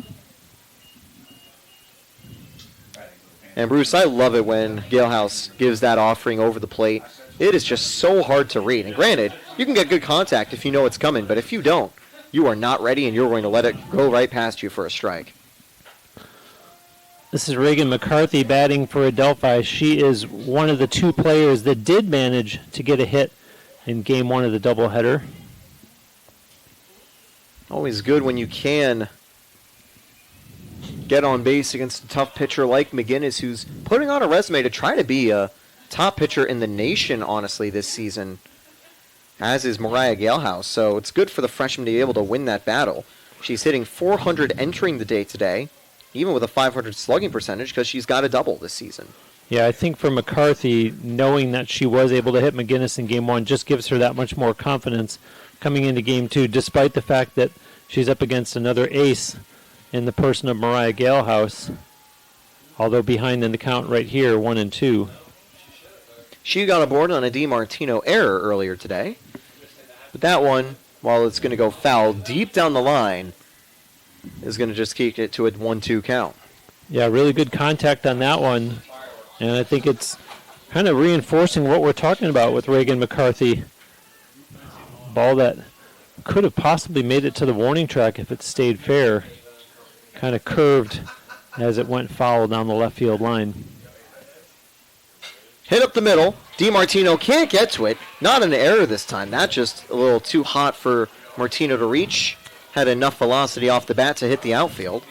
And Bruce, I love it when Galehouse gives that offering over the plate. It is just so hard to read. And granted, you can get good contact if you know it's coming, but if you don't, you are not ready and you're going to let it go right past you for a strike. This is Reagan McCarthy batting for Adelphi. She is one of the two players that did manage to get a hit in game one of the doubleheader. Always good when you can get on base against a tough pitcher like McGinnis, who's putting on a resume to try to be a top pitcher in the nation, honestly, this season, as is Mariah Galehouse. So it's good for the freshman to be able to win that battle. She's hitting .400 entering the day today, even with a .500 slugging percentage, because she's got a double this season. Yeah, I think for McCarthy, knowing that she was able to hit McGinnis in game one just gives her that much more confidence coming into game two, despite the fact that she's up against another ace in the person of Mariah Galehouse, although behind in the count right here, 1-2. She got aboard on a DiMartino error earlier today, but that one, while it's going to go foul deep down the line, is going to just keep it to a 1-2 count. Yeah, really good contact on that one, and I think it's kind of reinforcing what we're talking about with Reagan McCarthy. Ball that could have possibly made it to the warning track if it stayed fair. Kind of curved as it went foul down the left field line. Hit up the middle. DiMartino can't get to it. Not an error this time. That just a little too hot for Martino to reach. Had enough velocity off the bat to hit the outfield.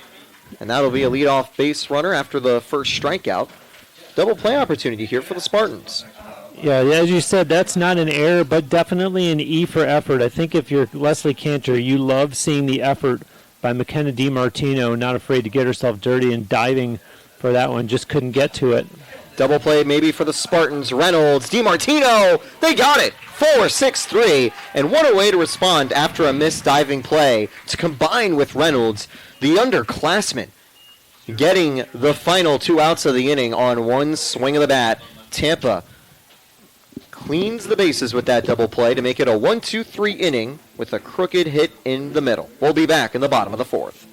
And that'll be a leadoff base runner after the first strikeout. Double play opportunity here for the Spartans. Yeah, as you said, that's not an error, but definitely an E for effort. I think if you're Leslie Cantor, you love seeing the effort by McKenna DiMartino, not afraid to get herself dirty and diving for that one. Just couldn't get to it. Double play maybe for the Spartans. Reynolds, DiMartino, they got it. 4-6-3, and what a way to respond after a missed diving play to combine with Reynolds, the underclassman, getting the final 2 outs of the inning on one swing of the bat. Tampa cleans the bases with that double play to make it a 1-2-3 inning with a crooked hit in the middle. We'll be back in the bottom of the fourth.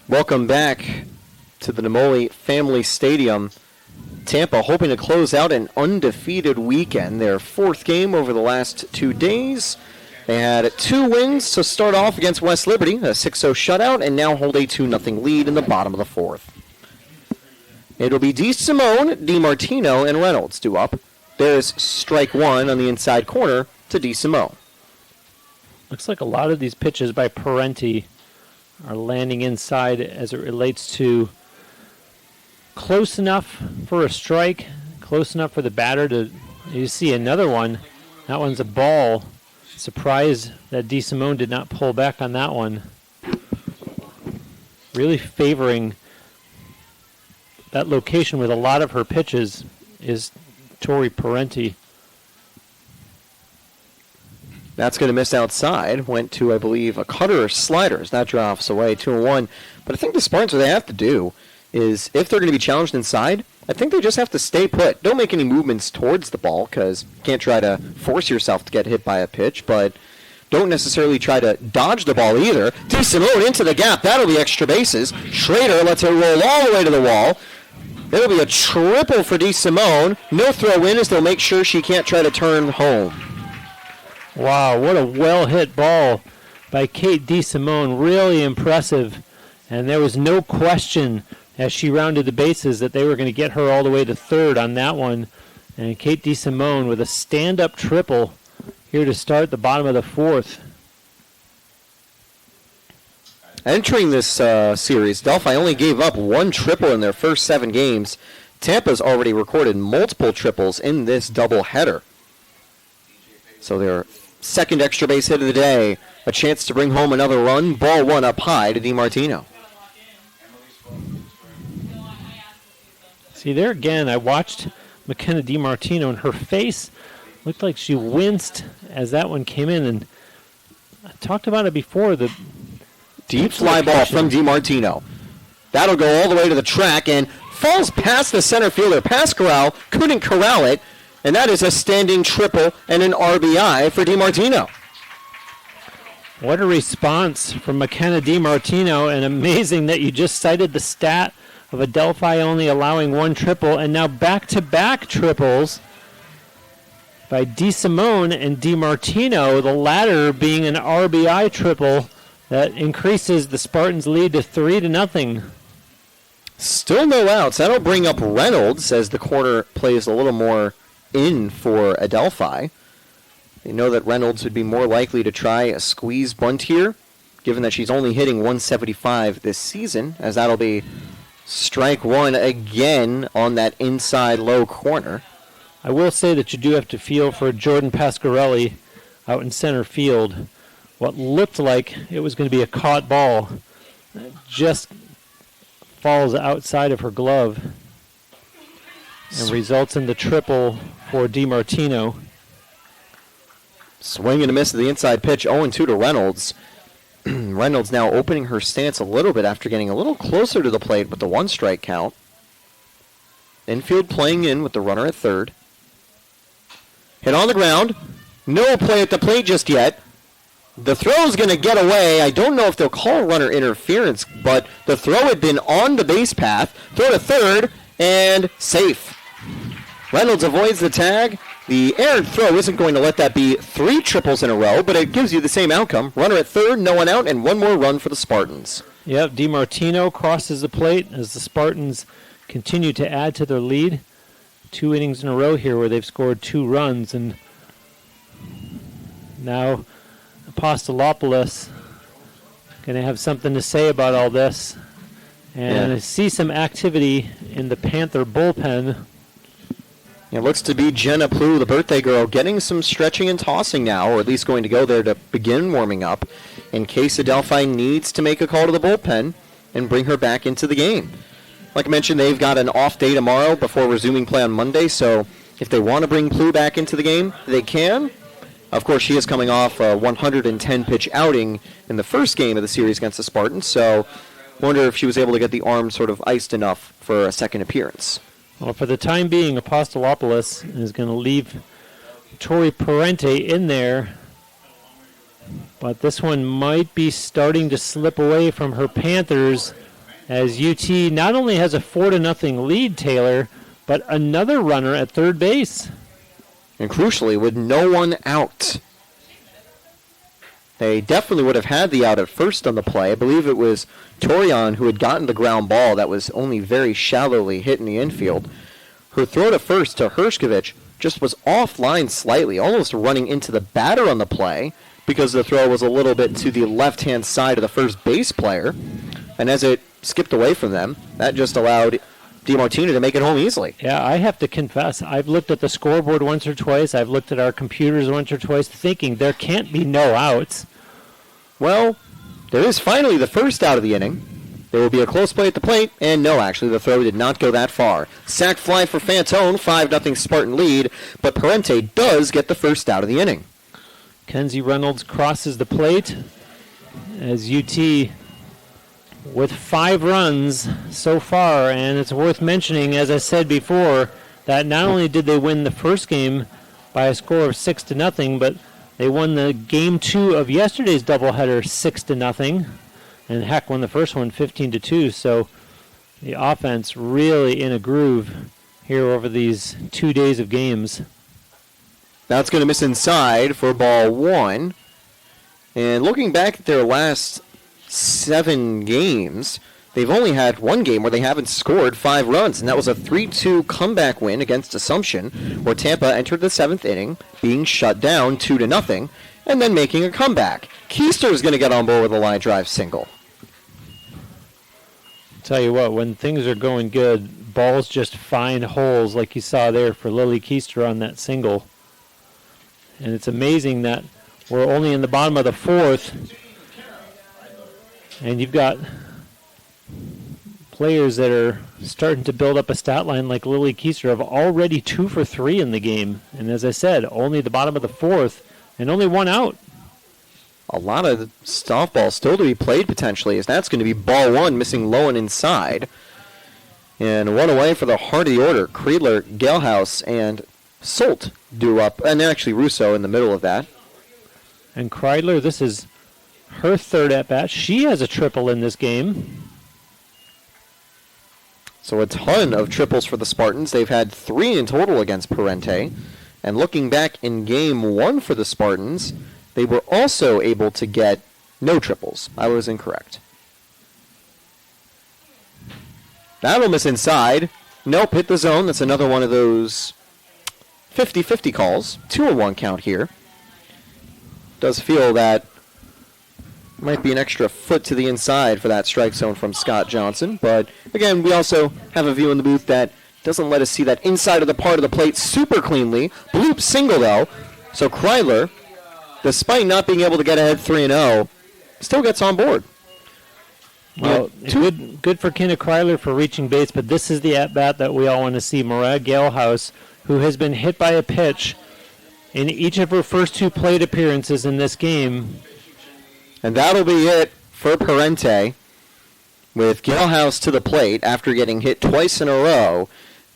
Welcome back to the Namoli Family Stadium. Tampa hoping to close out an undefeated weekend. Their fourth game over the last 2 days. They had 2 wins to start off against West Liberty, a 6-0 shutout, and now hold a 2-0 lead in the bottom of the fourth. It'll be DeSimone, DiMartino, and Reynolds due up. There's strike one on the inside corner to DeSimone. Looks like a lot of these pitches by Parenti are landing inside as it relates to close enough for a strike, close enough for the batter to, you see another one. That one's a ball. Surprised that DeSimone did not pull back on that one. Really favoring that location with a lot of her pitches is Tori Parenti. That's going to miss outside. Went to, I believe, a cutter or sliders. That drops away, 2-1. But I think the Spartans, what they have to do is, if they're going to be challenged inside, I think they just have to stay put. Don't make any movements towards the ball, because you can't try to force yourself to get hit by a pitch, but don't necessarily try to dodge the ball either. DeSimone into the gap. That'll be extra bases. Schrader lets it roll all the way to the wall. It'll be a triple for DeSimone. No throw in as they'll make sure she can't try to turn home. Wow, what a well-hit ball by Kate DeSimone, really impressive. And there was no question as she rounded the bases that they were going to get her all the way to third on that one. And Kate DeSimone with a stand-up triple here to start the bottom of the fourth. Entering this series, Adelphi only gave up one triple in their first 7 games. Tampa's already recorded multiple triples in this doubleheader. So their second extra base hit of the day, a chance to bring home another run. Ball 1 up high to DiMartino. See, there again, I watched McKenna DiMartino, and her face looked like she winced as that one came in. And I talked about it before, the deep fly ball from DiMartino. That'll go all the way to the track and falls past the center fielder. Pasquarel couldn't corral it, and that is a standing triple and an RBI for DiMartino. What a response from McKenna DiMartino, and amazing that you just cited the stat of Adelphi only allowing one triple, and now back-to-back triples by DeSimone and DiMartino, the latter being an RBI triple that increases the Spartans' lead to 3-0. Still no outs. That'll bring up Reynolds as the corner plays a little more in for Adelphi. They know that Reynolds would be more likely to try a squeeze bunt here, given that she's only hitting 175 this season, as that'll be strike one again on that inside low corner. I will say that you do have to feel for Jordan Pasquarelli out in center field. What looked like it was going to be a caught ball just falls outside of her glove and results in the triple for DiMartino. Swing and a miss of the inside pitch, 0-2 to Reynolds. Reynolds now opening her stance a little bit after getting a little closer to the plate with the 1-strike count. Infield playing in with the runner at third. Hit on the ground. No play at the plate just yet. The throw is going to get away. I don't know if they'll call runner interference, but the throw had been on the base path. Throw to third, and safe. Reynolds avoids the tag. The errant throw isn't going to let that be 3 triples in a row, but it gives you the same outcome. Runner at third, no one out, and one more run for the Spartans. Yep, DiMartino crosses the plate as the Spartans continue to add to their lead. 2 innings in a row here where they've scored 2 runs, and now Apostolopoulos going to have something to say about all this. And I see some activity in the Panther bullpen. It looks to be Jenna Plew, the birthday girl, getting some stretching and tossing now, or at least going to go there to begin warming up, in case Adelphi needs to make a call to the bullpen and bring her back into the game. Like I mentioned, they've got an off day tomorrow before resuming play on Monday, so if they want to bring Plew back into the game, they can. Of course, she is coming off a 110-pitch outing in the first game of the series against the Spartans, so I wonder if she was able to get the arm sort of iced enough for a second appearance. Well, for the time being, Apostolopoulos is going to leave Tori Parente in there, but this one might be starting to slip away from her Panthers as UT not only has a 4-0 lead, Taylor, but another runner at third base. And crucially, with no one out. They definitely would have had the out at first on the play. I believe it was Torian who had gotten the ground ball that was only very shallowly hit in the infield. Her throw to first to Hershkovich just was offline slightly, almost running into the batter on the play because the throw was a little bit to the left-hand side of the first base player. And as it skipped away from them, that just allowed DiMartino to make it home easily. Yeah, I have to confess, I've looked at the scoreboard once or twice. I've looked at our computers once or twice thinking there can't be no outs. Well, there is finally the first out of the inning. There will be a close play at the plate, and no, actually, the throw did not go that far. Sack fly for Fantone, 5-0 Spartan lead, but Parente does get the first out of the inning. Kenzie Reynolds crosses the plate as UT with 5 runs so far, and it's worth mentioning, as I said before, that not only did they win the first game by a score of 6-0, but they won the game 2 of yesterday's doubleheader 6-0, and heck, won the first one 15-2. So the offense really in a groove here over these 2 days of games. That's going to miss inside for ball 1. And looking back at their last 7 games, they've only had one game where they haven't scored 5 runs, and that was a 3-2 comeback win against Assumption, where Tampa entered the 7th inning, being shut down 2-0, and then making a comeback. Keister's going to get on board with a line drive single. Tell you what, when things are going good, balls just find holes like you saw there for Lily Keister on that single. And it's amazing that we're only in the bottom of the 4th, and you've got players that are starting to build up a stat line like Lily Keister have already 2 for 3 in the game. And as I said, only the bottom of the 4th and only 1 out. A lot of softball still to be played potentially, as that's going to be ball 1, missing low and inside. And 1 away for the heart of the order. Creedler, Galehouse, and Solt do up, and actually Russo in the middle of that. And Kreidler, this is her 3rd at-bat. She has a triple in this game. So a ton of triples for the Spartans. They've had 3 in total against Parente. And looking back in game 1 for the Spartans, they were also able to get no triples. I was incorrect. That'll miss inside. Nope, hit the zone. That's another one of those 50-50 calls. 2-1 count here. Does feel that might be an extra foot to the inside for that strike zone from Scott Johnson. But again, we also have a view in the booth that doesn't let us see that inside of the part of the plate super cleanly. Bloop single though. So Kreidler, despite not being able to get ahead 3-0, still gets on board. Well, good for Kenna Kreidler for reaching base, but this is the at-bat that we all want to see. Mariah Galehouse, who has been hit by a pitch in each of her first 2 plate appearances in this game. And that'll be it for Parente. With Galehouse to the plate after getting hit twice in a row,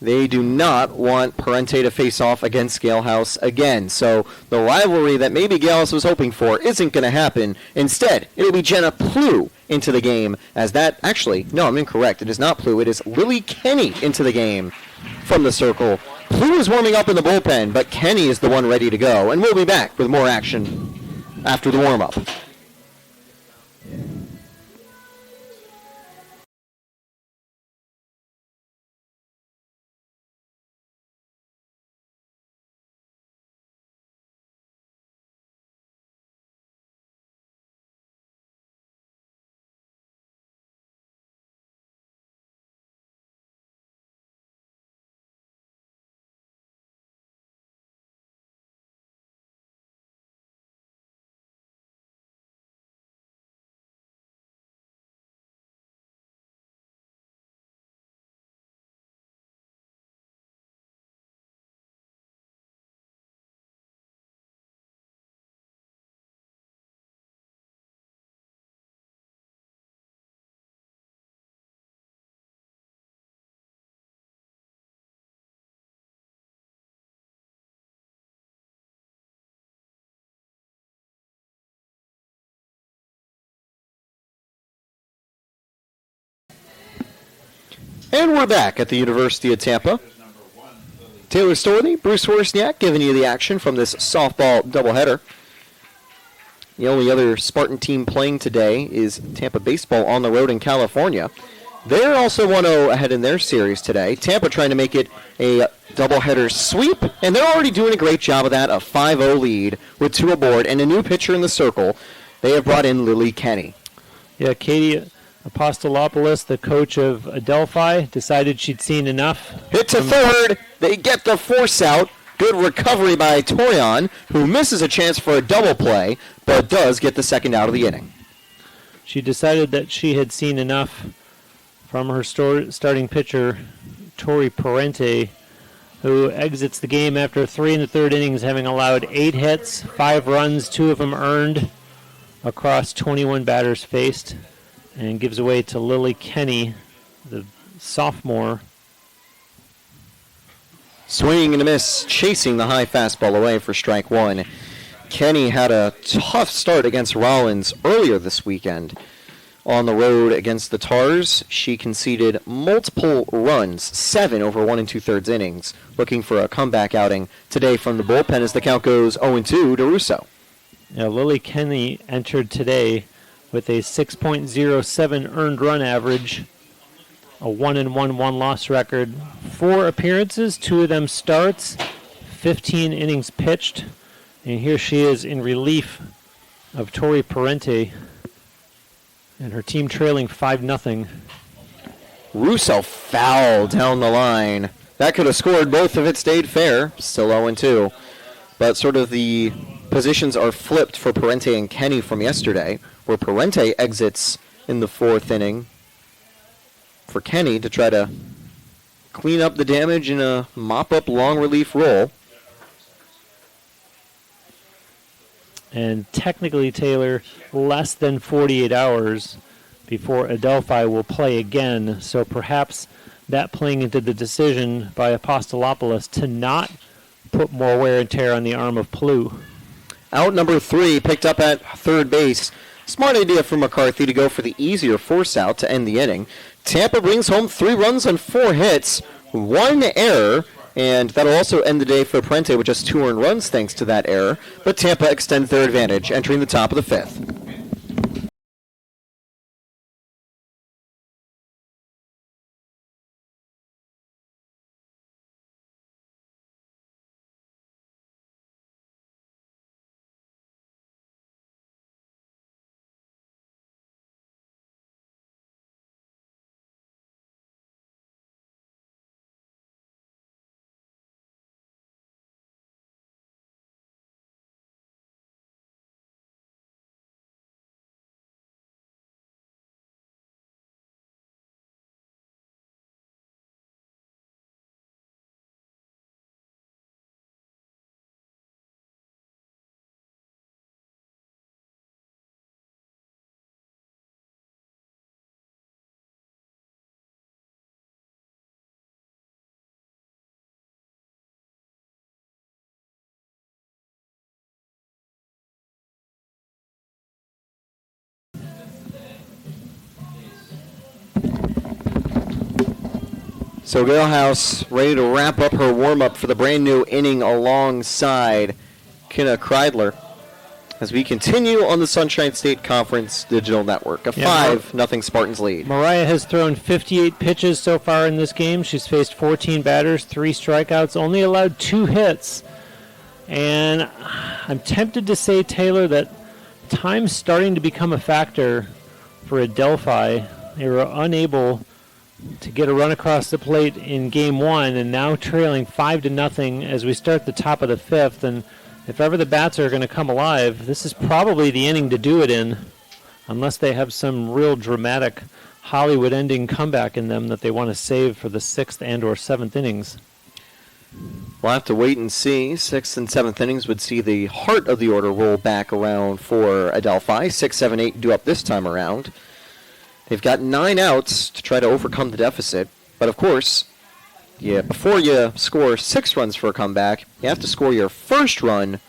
they do not want Parente to face off against Galehouse again. So the rivalry that maybe Galehouse was hoping for isn't going to happen. Instead, it'll be Jenna Plew into the game as that, actually, no, I'm incorrect. It is not Plew. It is Lily Kenny into the game from the circle. Plew is warming up in the bullpen, but Kenny is the one ready to go. And we'll be back with more action after the warm-up. And we're back at the University of Tampa. Taylor Storney, Bruce Wozniak giving you the action from this softball doubleheader. The only other Spartan team playing today is Tampa Baseball on the road in California. They're also 1-0 ahead in their series today. Tampa trying to make it a doubleheader sweep, and they're already doing a great job of that, a 5-0 lead with 2 aboard and a new pitcher in the circle. They have brought in Lily Kenny. Yeah, Katie Apostolopoulos, the coach of Adelphi, decided she'd seen enough. Hit to third. They get the force out. Good recovery by Torian, who misses a chance for a double play, but does get the second out of the inning. She decided that she had seen enough from her starting pitcher, Tori Parente, who exits the game after 3 1/3 innings, having allowed 8 hits, 5 runs, 2 of them earned across 21 batters faced, and gives away to Lily Kenny, the sophomore. Swing and a miss, chasing the high fastball away for strike 1. Kenny had a tough start against Rollins earlier this weekend. On the road against the Tars, she conceded multiple runs, 7 over 1 2/3 innings, looking for a comeback outing today from the bullpen as the count goes 0-2 to Russo. Now, Lily Kenny entered today with a 6.07 earned run average, a 1-1 1-loss record, 4 appearances, 2 of them starts, 15 innings pitched, and here she is in relief of Tori Parente, and her team trailing 5-0. Russo foul down the line. That could have scored both if it stayed fair. Still 0-2. But sort of the positions are flipped for Parente and Kenny from yesterday, where Parente exits in the 4th inning for Kenny to try to clean up the damage in a mop-up long relief role. And technically, Taylor, less than 48 hours before Adelphi will play again. So perhaps that playing into the decision by Apostolopoulos to not put more wear and tear on the arm of Plu. Out number 3, picked up at third base. Smart idea for McCarthy to go for the easier force out to end the inning. Tampa brings home 3 runs on 4 hits, 1 error, and that'll also end the day for Parente with just 2 earned runs thanks to that error. But Tampa extends their advantage, entering the top of the 5th. So Galehouse ready to wrap up her warm-up for the brand new inning alongside Kenna Kreidler as we continue on the Sunshine State Conference Digital Network. A 5-0 Spartans lead. Mariah has thrown 58 pitches so far in this game. She's faced 14 batters, 3 strikeouts, only allowed 2 hits. And I'm tempted to say, Taylor, that time's starting to become a factor for Adelphi. They were unable to get a run across the plate in game 1 and now trailing 5-0 as we start the top of the 5th. And if ever the bats are going to come alive, this is probably the inning to do it in, unless they have some real dramatic Hollywood ending comeback in them that they want to save for the 6th and or 7th innings. We'll have to wait and see. 6th and 7th innings would see the heart of the order roll back around for Adelphi. 6, 7, 8 due up this time around. They've got 9 outs to try to overcome the deficit. But of course, before you score 6 runs for a comeback, you have to score your first run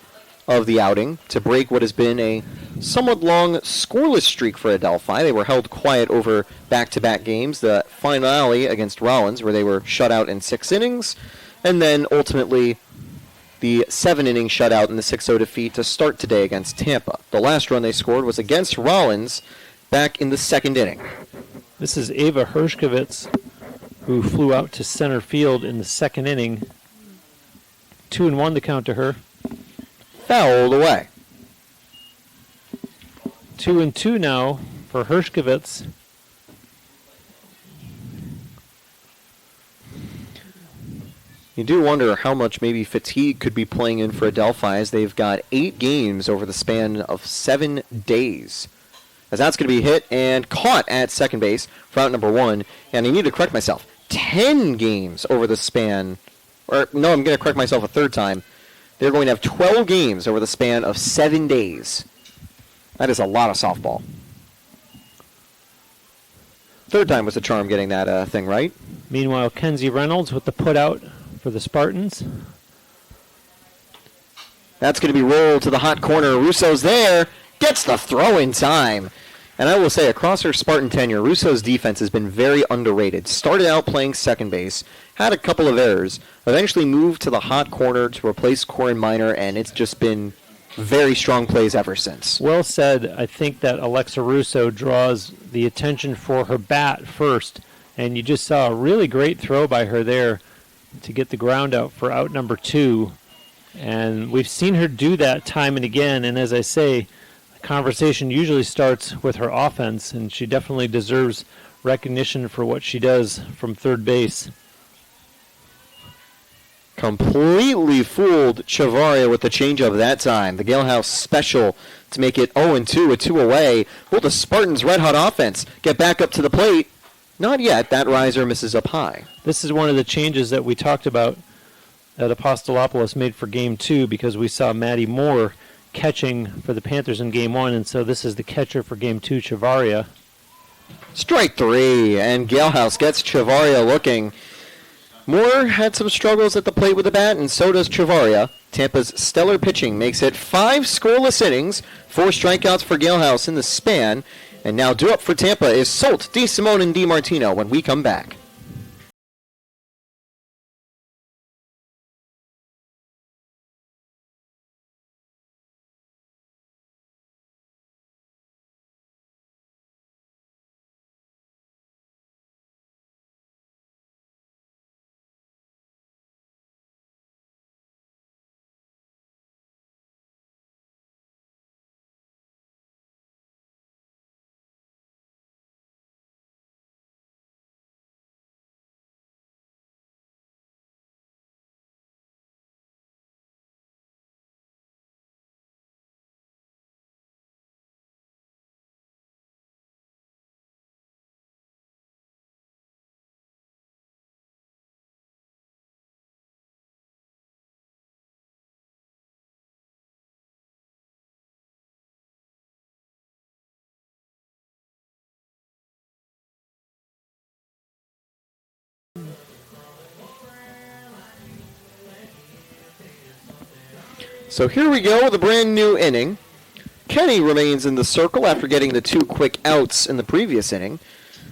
of the outing to break what has been a somewhat long scoreless streak for Adelphi. They were held quiet over back-to-back games. The finale against Rollins, where they were shut out in 6 innings, and then ultimately the 7-inning shutout in the 6-0 defeat to start today against Tampa. The last run they scored was against Rollins back in the 2nd inning. This is Ava Hershkovitz, who flew out to center field in the 2nd inning. 2-1 to count to her. Fouled away. 2-2 now for Hershkovitz. You do wonder how much maybe fatigue could be playing in for Adelphi as they've got 8 games over the span of 7 days. As that's going to be hit and caught at second base for out number 1. And I need to correct myself. 10 games over the span. I'm going to correct myself a third time. They're going to have 12 games over the span of 7 days. That is a lot of softball. Third time was the charm getting that thing right. Meanwhile, Kenzie Reynolds with the putout for the Spartans. That's going to be rolled to the hot corner. Russo's there. Gets the throw in time. And I will say, across her Spartan tenure, Russo's defense has been very underrated. Started out playing second base, had a couple of errors, eventually moved to the hot corner to replace Corin Minor, and it's just been very strong plays ever since. Well said. I think that Alexa Russo draws the attention for her bat first, and you just saw a really great throw by her there to get the ground out for out number 2. And we've seen her do that time and again, and as I say, the conversation usually starts with her offense, and she definitely deserves recognition for what she does from third base. Completely fooled Chavaria with the changeup that time. The Galehouse special to make it 0-2 with 2 away. Will the Spartans' red-hot offense get back up to the plate? Not yet. That riser misses up high. This is one of the changes that we talked about that Apostolopoulos made for Game 2 because we saw Maddie Moore catching for the Panthers in Game 1, and so this is the catcher for Game 2, Chavaria. Strike 3, and Galehouse gets Chavaria looking. Moore had some struggles at the plate with the bat, and so does Chavaria. Tampa's stellar pitching makes it 5 scoreless innings, 4 strikeouts for Galehouse in the span. And now due up for Tampa is Solt, DeSimone, and DiMartino when we come back. So here we go with a brand new inning. Kenny remains in the circle after getting the 2 quick outs in the previous inning.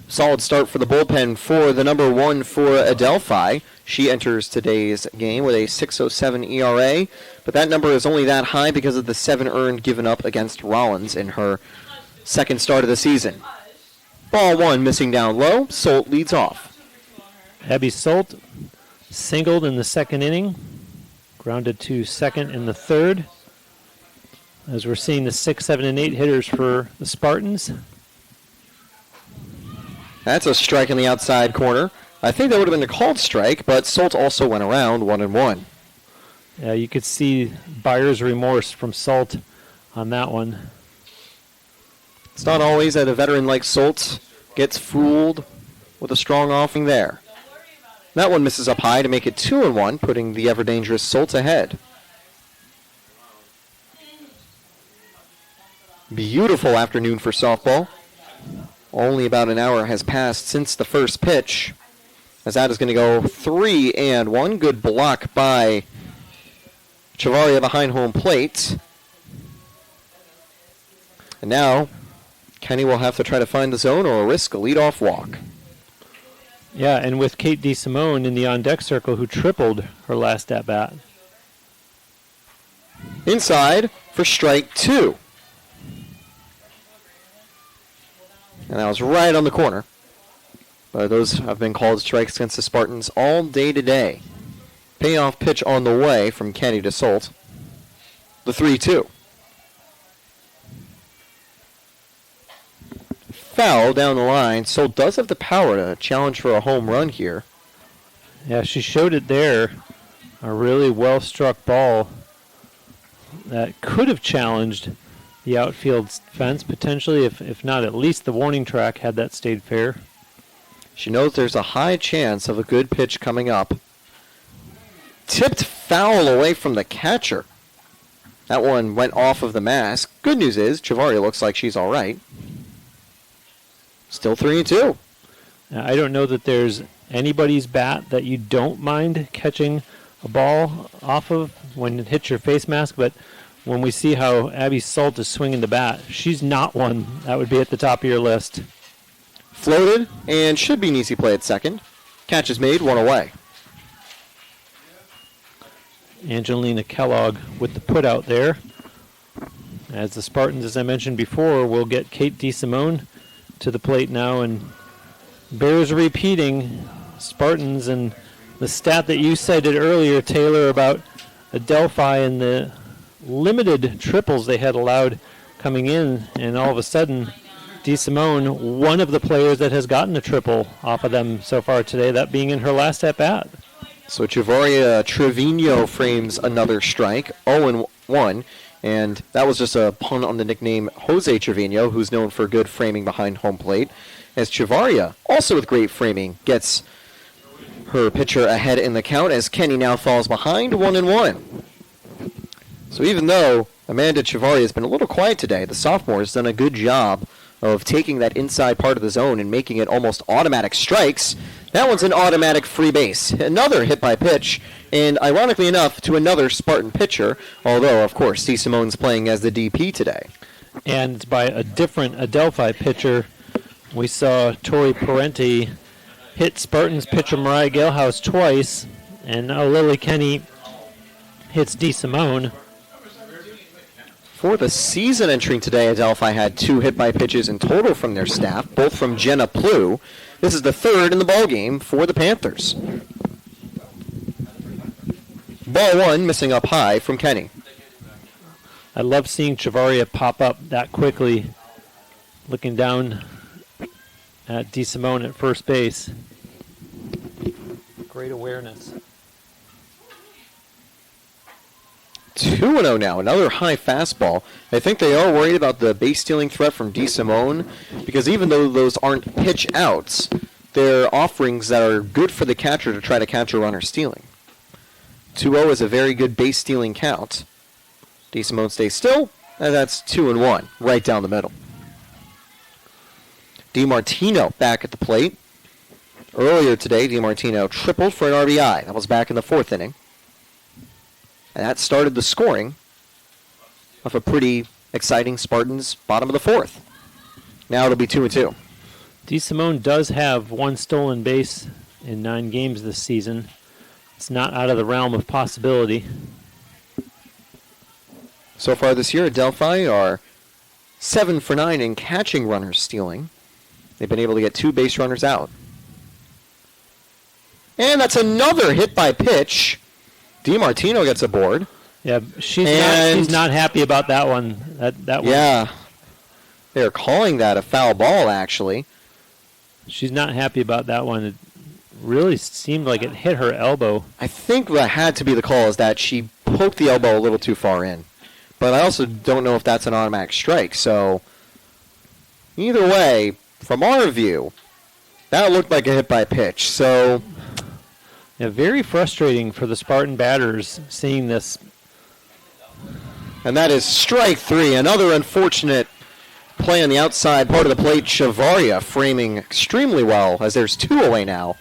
Solid start for the bullpen for the number 1 for Adelphi. She enters today's game with a 6.07 ERA, but that number is only that high because of the 7 earned given up against Rollins in her second start of the season. Ball 1 missing down low. Solt leads off. Abby Solt singled in the second inning, grounded to second in the third. As we're seeing the 6, 7, and 8 hitters for the Spartans. That's a strike in the outside corner. I think that would have been a called strike, but Solt also went around 1-1. Yeah, you could see buyer's remorse from Solt on that one. It's not always that a veteran like Solt gets fooled with a strong offing there. That one misses up high to make it 2-1, putting the ever-dangerous Solt ahead. Beautiful afternoon for softball. Only about an hour has passed since the first pitch, as that is going to go 3-1. Good block by Chavaria behind home plate. And now, Kenny will have to try to find the zone or risk a leadoff walk. Yeah, and with Kate DeSimone in the on-deck circle who tripled her last at-bat. Inside for strike 2. And that was right on the corner. But those have been called strikes against the Spartans all day today. Payoff pitch on the way from Kenny to Solt. The 3-2. Foul down the line. Solt does have the power to challenge for a home run here. Yeah, she showed it there. A really well-struck ball that could have challenged the outfield fence, potentially, if not at least the warning track had that stayed fair. She knows there's a high chance of a good pitch coming up. Tipped foul away from the catcher. That one went off of the mask. Good news is, Chavaria looks like she's all right. Still 3-2. I don't know that there's anybody's bat that you don't mind catching a ball off of when it hits your face mask, but when we see how Abby Solt is swinging the bat, she's not one that would be at the top of your list. Floated, and should be an easy play at second. Catch is made, 1 away. Angelina Kellogg with the put out there. as the Spartans, as I mentioned before, will get Kate DeSimone to the plate now, and bears repeating Spartans. And the stat that you cited earlier, Taylor, about Adelphi and the limited triples they had allowed coming in, and all of a sudden DeSimone, one of the players that has gotten a triple off of them so far today, that being in her last at-bat. So Javaria Trevino frames another strike, 0-1, and that was just a pun on the nickname Jose Trevino, who's known for good framing behind home plate, as Javaria, also with great framing, gets her pitcher ahead in the count as Kenny now falls behind, 1-1. So even though Amanda Chavaria has been a little quiet today, the sophomore has done a good job of taking that inside part of the zone and making it almost automatic strikes. That one's an automatic free base. Another hit by pitch, and ironically enough, to another Spartan pitcher, although, of course, DeSimone's playing as the DP today. And by a different Adelphi pitcher, we saw Tori Parenti hit Spartans pitcher Mariah Galehouse twice, and now Lily Kenny hits DeSimone. For the season entering today, Adelphi had 2 hit-by pitches in total from their staff, both from Jenna Plew. This is the 3rd in the ballgame for the Panthers. Ball 1 missing up high from Kenny. I love seeing Chavaria pop up that quickly, looking down at DeSimone at first base. Great awareness. 2-0 now, another high fastball. I think they are worried about the base stealing threat from DeSimone, because even though those aren't pitch outs, they're offerings that are good for the catcher to try to catch a runner stealing. 2-0 is a very good base stealing count. DeSimone stays still, and that's 2-1, right down the middle. DiMartino back at the plate. Earlier today, DiMartino tripled for an RBI. That was back in the 4th inning. And that started the scoring of a pretty exciting Spartans bottom of the 4th. Now it'll be 2-2. DeSimone does have 1 stolen base in 9 games this season. It's not out of the realm of possibility. So far this year, Adelphi are 7 for 9 in catching runners stealing. They've been able to get 2 base runners out. And that's another hit by pitch. DiMartino gets aboard. Yeah, she's not happy about that one. That one. Yeah. They're calling that a foul ball, actually. She's not happy about that one. It really seemed like it hit her elbow. I think what had to be the call is that she poked the elbow a little too far in. But I also don't know if that's an automatic strike. So either way, from our view, that looked like a hit by pitch. So yeah, very frustrating for the Spartan batters seeing this. And that is strike 3. Another unfortunate play on the outside part of the plate. Chavaria framing extremely well as there's 2 away now.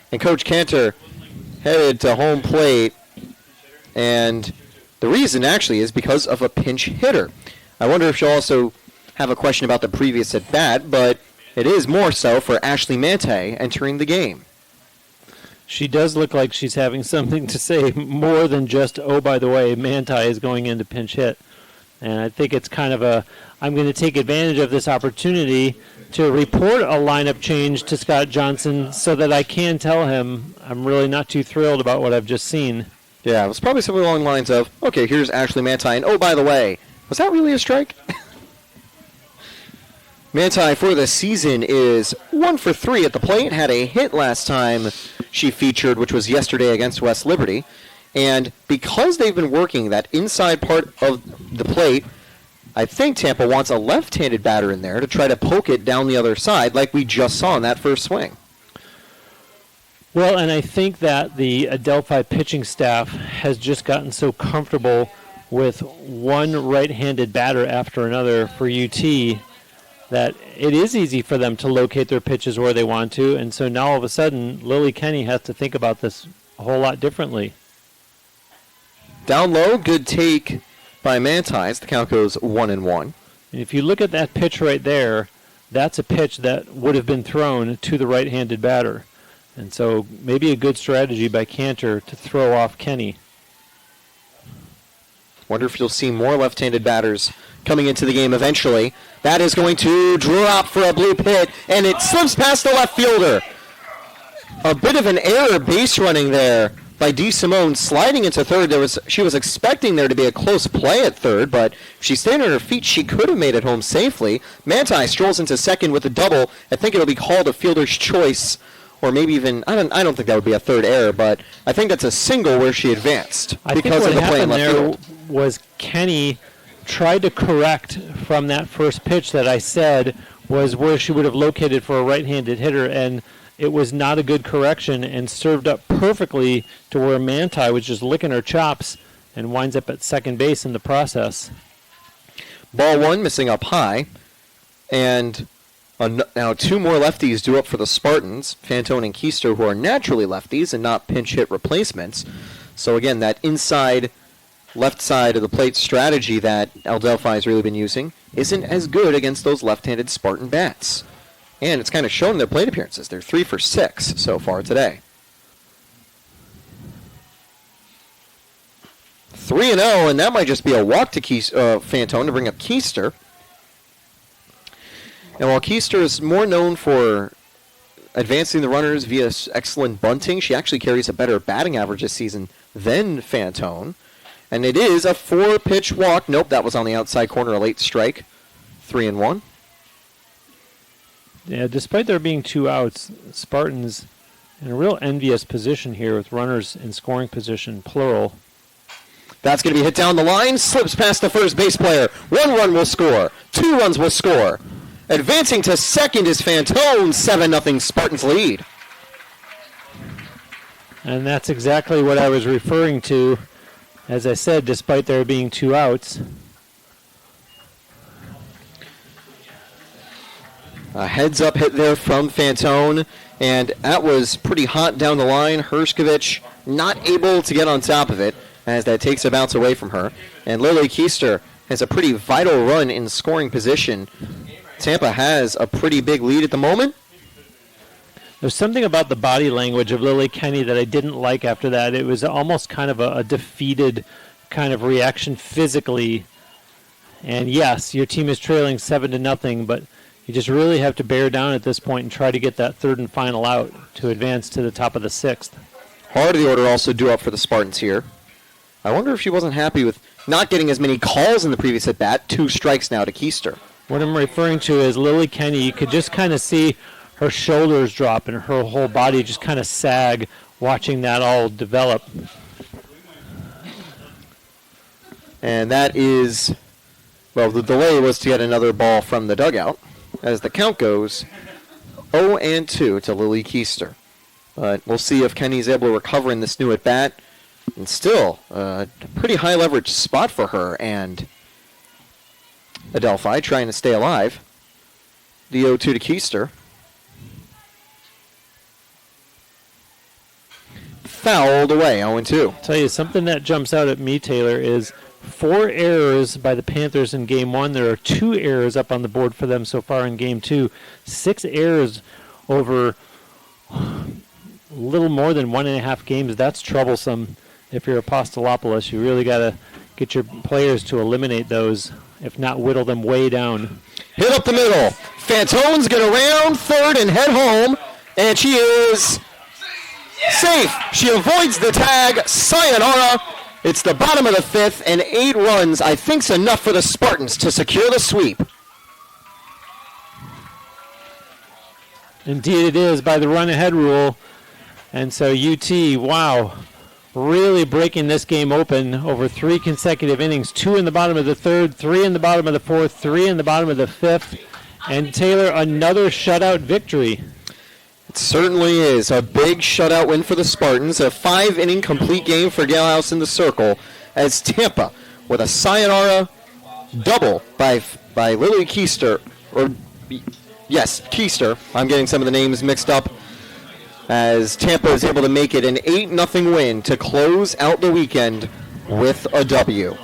And Coach Cantor headed to home plate. And the reason actually is because of a pinch hitter. I wonder if she'll also have a question about the previous at bat, but it is more so for Ashley Mante entering the game. She does look like she's having something to say more than just, oh, by the way, Manti is going in to pinch hit. And I think it's kind of I'm going to take advantage of this opportunity to report a lineup change to Scott Johnson so that I can tell him I'm really not too thrilled about what I've just seen. Yeah, it was probably something along the lines of, okay, here's Ashley Manti, and oh, by the way, was that really a strike? Manti for the season is 1 for 3 at the plate. Had a hit last time she featured, which was yesterday against West Liberty. And because they've been working that inside part of the plate, I think Tampa wants a left-handed batter in there to try to poke it down the other side like we just saw in that first swing. Well, and I think that the Adelphi pitching staff has just gotten so comfortable with one right-handed batter after another for UT that it is easy for them to locate their pitches where they want to, and so now all of a sudden Lily Kenny has to think about this a whole lot differently. Down low, good take by Manti. The count goes 1-1. And if you look at that pitch right there, that's a pitch that would have been thrown to the right-handed batter. And so maybe a good strategy by Cantor to throw off Kenny. Wonder if you'll see more left-handed batters coming into the game eventually. That is going to drop for a blue pit, and it slips past the left fielder. A bit of an error base running there by D. Simone sliding into third. She was expecting there to be a close play at third, but if she stayed on her feet, she could have made it home safely. Manti strolls into second with a double. I think it'll be called a fielder's choice, or maybe even, I don't think that would be a third error, but I think that's a single where she advanced because of the play in left field. Was Kenny tried to correct from that first pitch that I said was where she would have located for a right-handed hitter, and it was not a good correction and served up perfectly to where Manti was just licking her chops and winds up at second base in the process. Ball one missing up high, and now two more lefties due up for the Spartans, Fantone and Keister, who are naturally lefties and not pinch hit replacements. So again, that inside left side of the plate strategy that Adelphi has really been using isn't as good against those left-handed Spartan bats. And it's kind of shown in their plate appearances. They're 3 for 6 so far today. 3-0, and that might just be a walk to Fantone to bring up Keister. And while Keister is more known for advancing the runners via excellent bunting, she actually carries a better batting average this season than Fantone. And it is a 4-pitch walk. Nope, that was on the outside corner, a late strike. 3-1. Yeah, despite there being 2 outs, Spartans in a real envious position here with runners in scoring position, plural. That's going to be hit down the line, slips past the first base player. 1 run will score. 2 runs will score. Advancing to second is Fantone, 7-0 Spartans lead. And that's exactly what I was referring to. As I said, despite there being 2 outs. A heads-up hit there from Fantone, and that was pretty hot down the line. Hershkovich not able to get on top of it as that takes a bounce away from her. And Lily Keister has a pretty vital run in scoring position. Tampa has a pretty big lead at the moment. There's something about the body language of Lily Kenny that I didn't like after that. It was almost kind of a defeated kind of reaction physically. And yes, your team is trailing 7-0, but you just really have to bear down at this point and try to get that third and final out to advance to the top of the 6th. Heart of the order also due up for the Spartans here. I wonder if she wasn't happy with not getting as many calls in the previous at-bat. 2 strikes now to Keister. What I'm referring to is Lily Kenny. You could just kind of see her shoulders drop and her whole body just kind of sag watching that all develop. And that is, well, the delay was to get another ball from the dugout as the count goes 0-2 to Lily Keister. But we'll see if Kenny's able to recover in this new at-bat. And still, a pretty high leverage spot for her and Adelphi trying to stay alive. The 0-2 to Keister. Fouled away, 0-2. Tell you, something that jumps out at me, Taylor, is 4 errors by the Panthers in Game 1. There are 2 errors up on the board for them so far in Game 2. 6 errors over a little more than 1.5 games. That's troublesome if you're Apostolopoulos. You really got to get your players to eliminate those, if not whittle them way down. Hit up the middle. Fantone's going to round third and head home, and she is safe. She avoids the tag. Sayonara. It's the bottom of the 5th, and 8 runs, I think, is enough for the Spartans to secure the sweep. Indeed it is, by the run-ahead rule. And so UT, wow, really breaking this game open over 3 consecutive innings. 2 in the bottom of the 3rd, 3 in the bottom of the 4th, 3 in the bottom of the 5th. And Taylor, another shutout victory. It certainly is a big shutout win for the Spartans. A 5-inning complete game for Gail House in the circle as Tampa with a sayonara double by Lily Keister. Yes, Keister. I'm getting some of the names mixed up. As Tampa is able to make it an 8-0 win to close out the weekend with a W.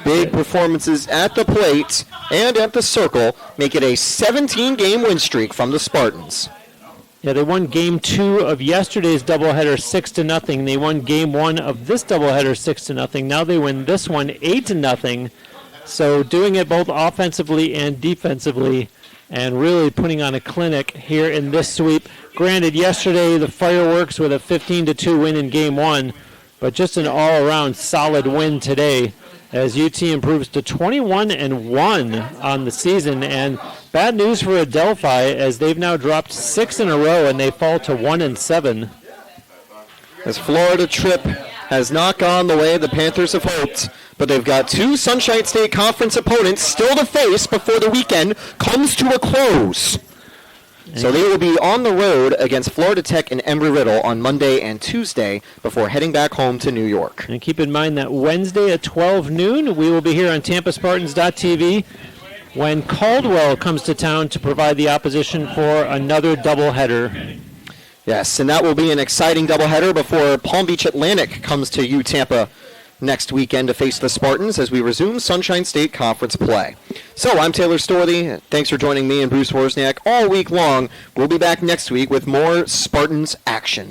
Big performances at the plate and at the circle make it a 17-game win streak from the Spartans. Yeah, they won Game 2 of yesterday's doubleheader 6-0. They won Game 1 of this doubleheader 6-0. Now they win this one 8-0. So doing it both offensively and defensively and really putting on a clinic here in this sweep. Granted, yesterday the Fireworks with a 15-2 win in Game 1, but just an all-around solid win today as UT improves to 21-1 on the season. And bad news for Adelphi as they've now dropped 6 in a row and they fall to 1-7. This Florida trip has not gone the way the Panthers have hoped, but they've got 2 Sunshine State Conference opponents still to face before the weekend comes to a close. So they will be on the road against Florida Tech and Embry-Riddle on Monday and Tuesday before heading back home to New York. And keep in mind that Wednesday at 12 noon, we will be here on TampaSpartans.tv when Caldwell comes to town to provide the opposition for another doubleheader. Yes, and that will be an exciting doubleheader before Palm Beach Atlantic comes to UTampa next weekend to face the Spartans as we resume Sunshine State Conference play. So I'm Taylor Storley. Thanks for joining me and Bruce Wozniak all week long. We'll be back next week with more Spartans action.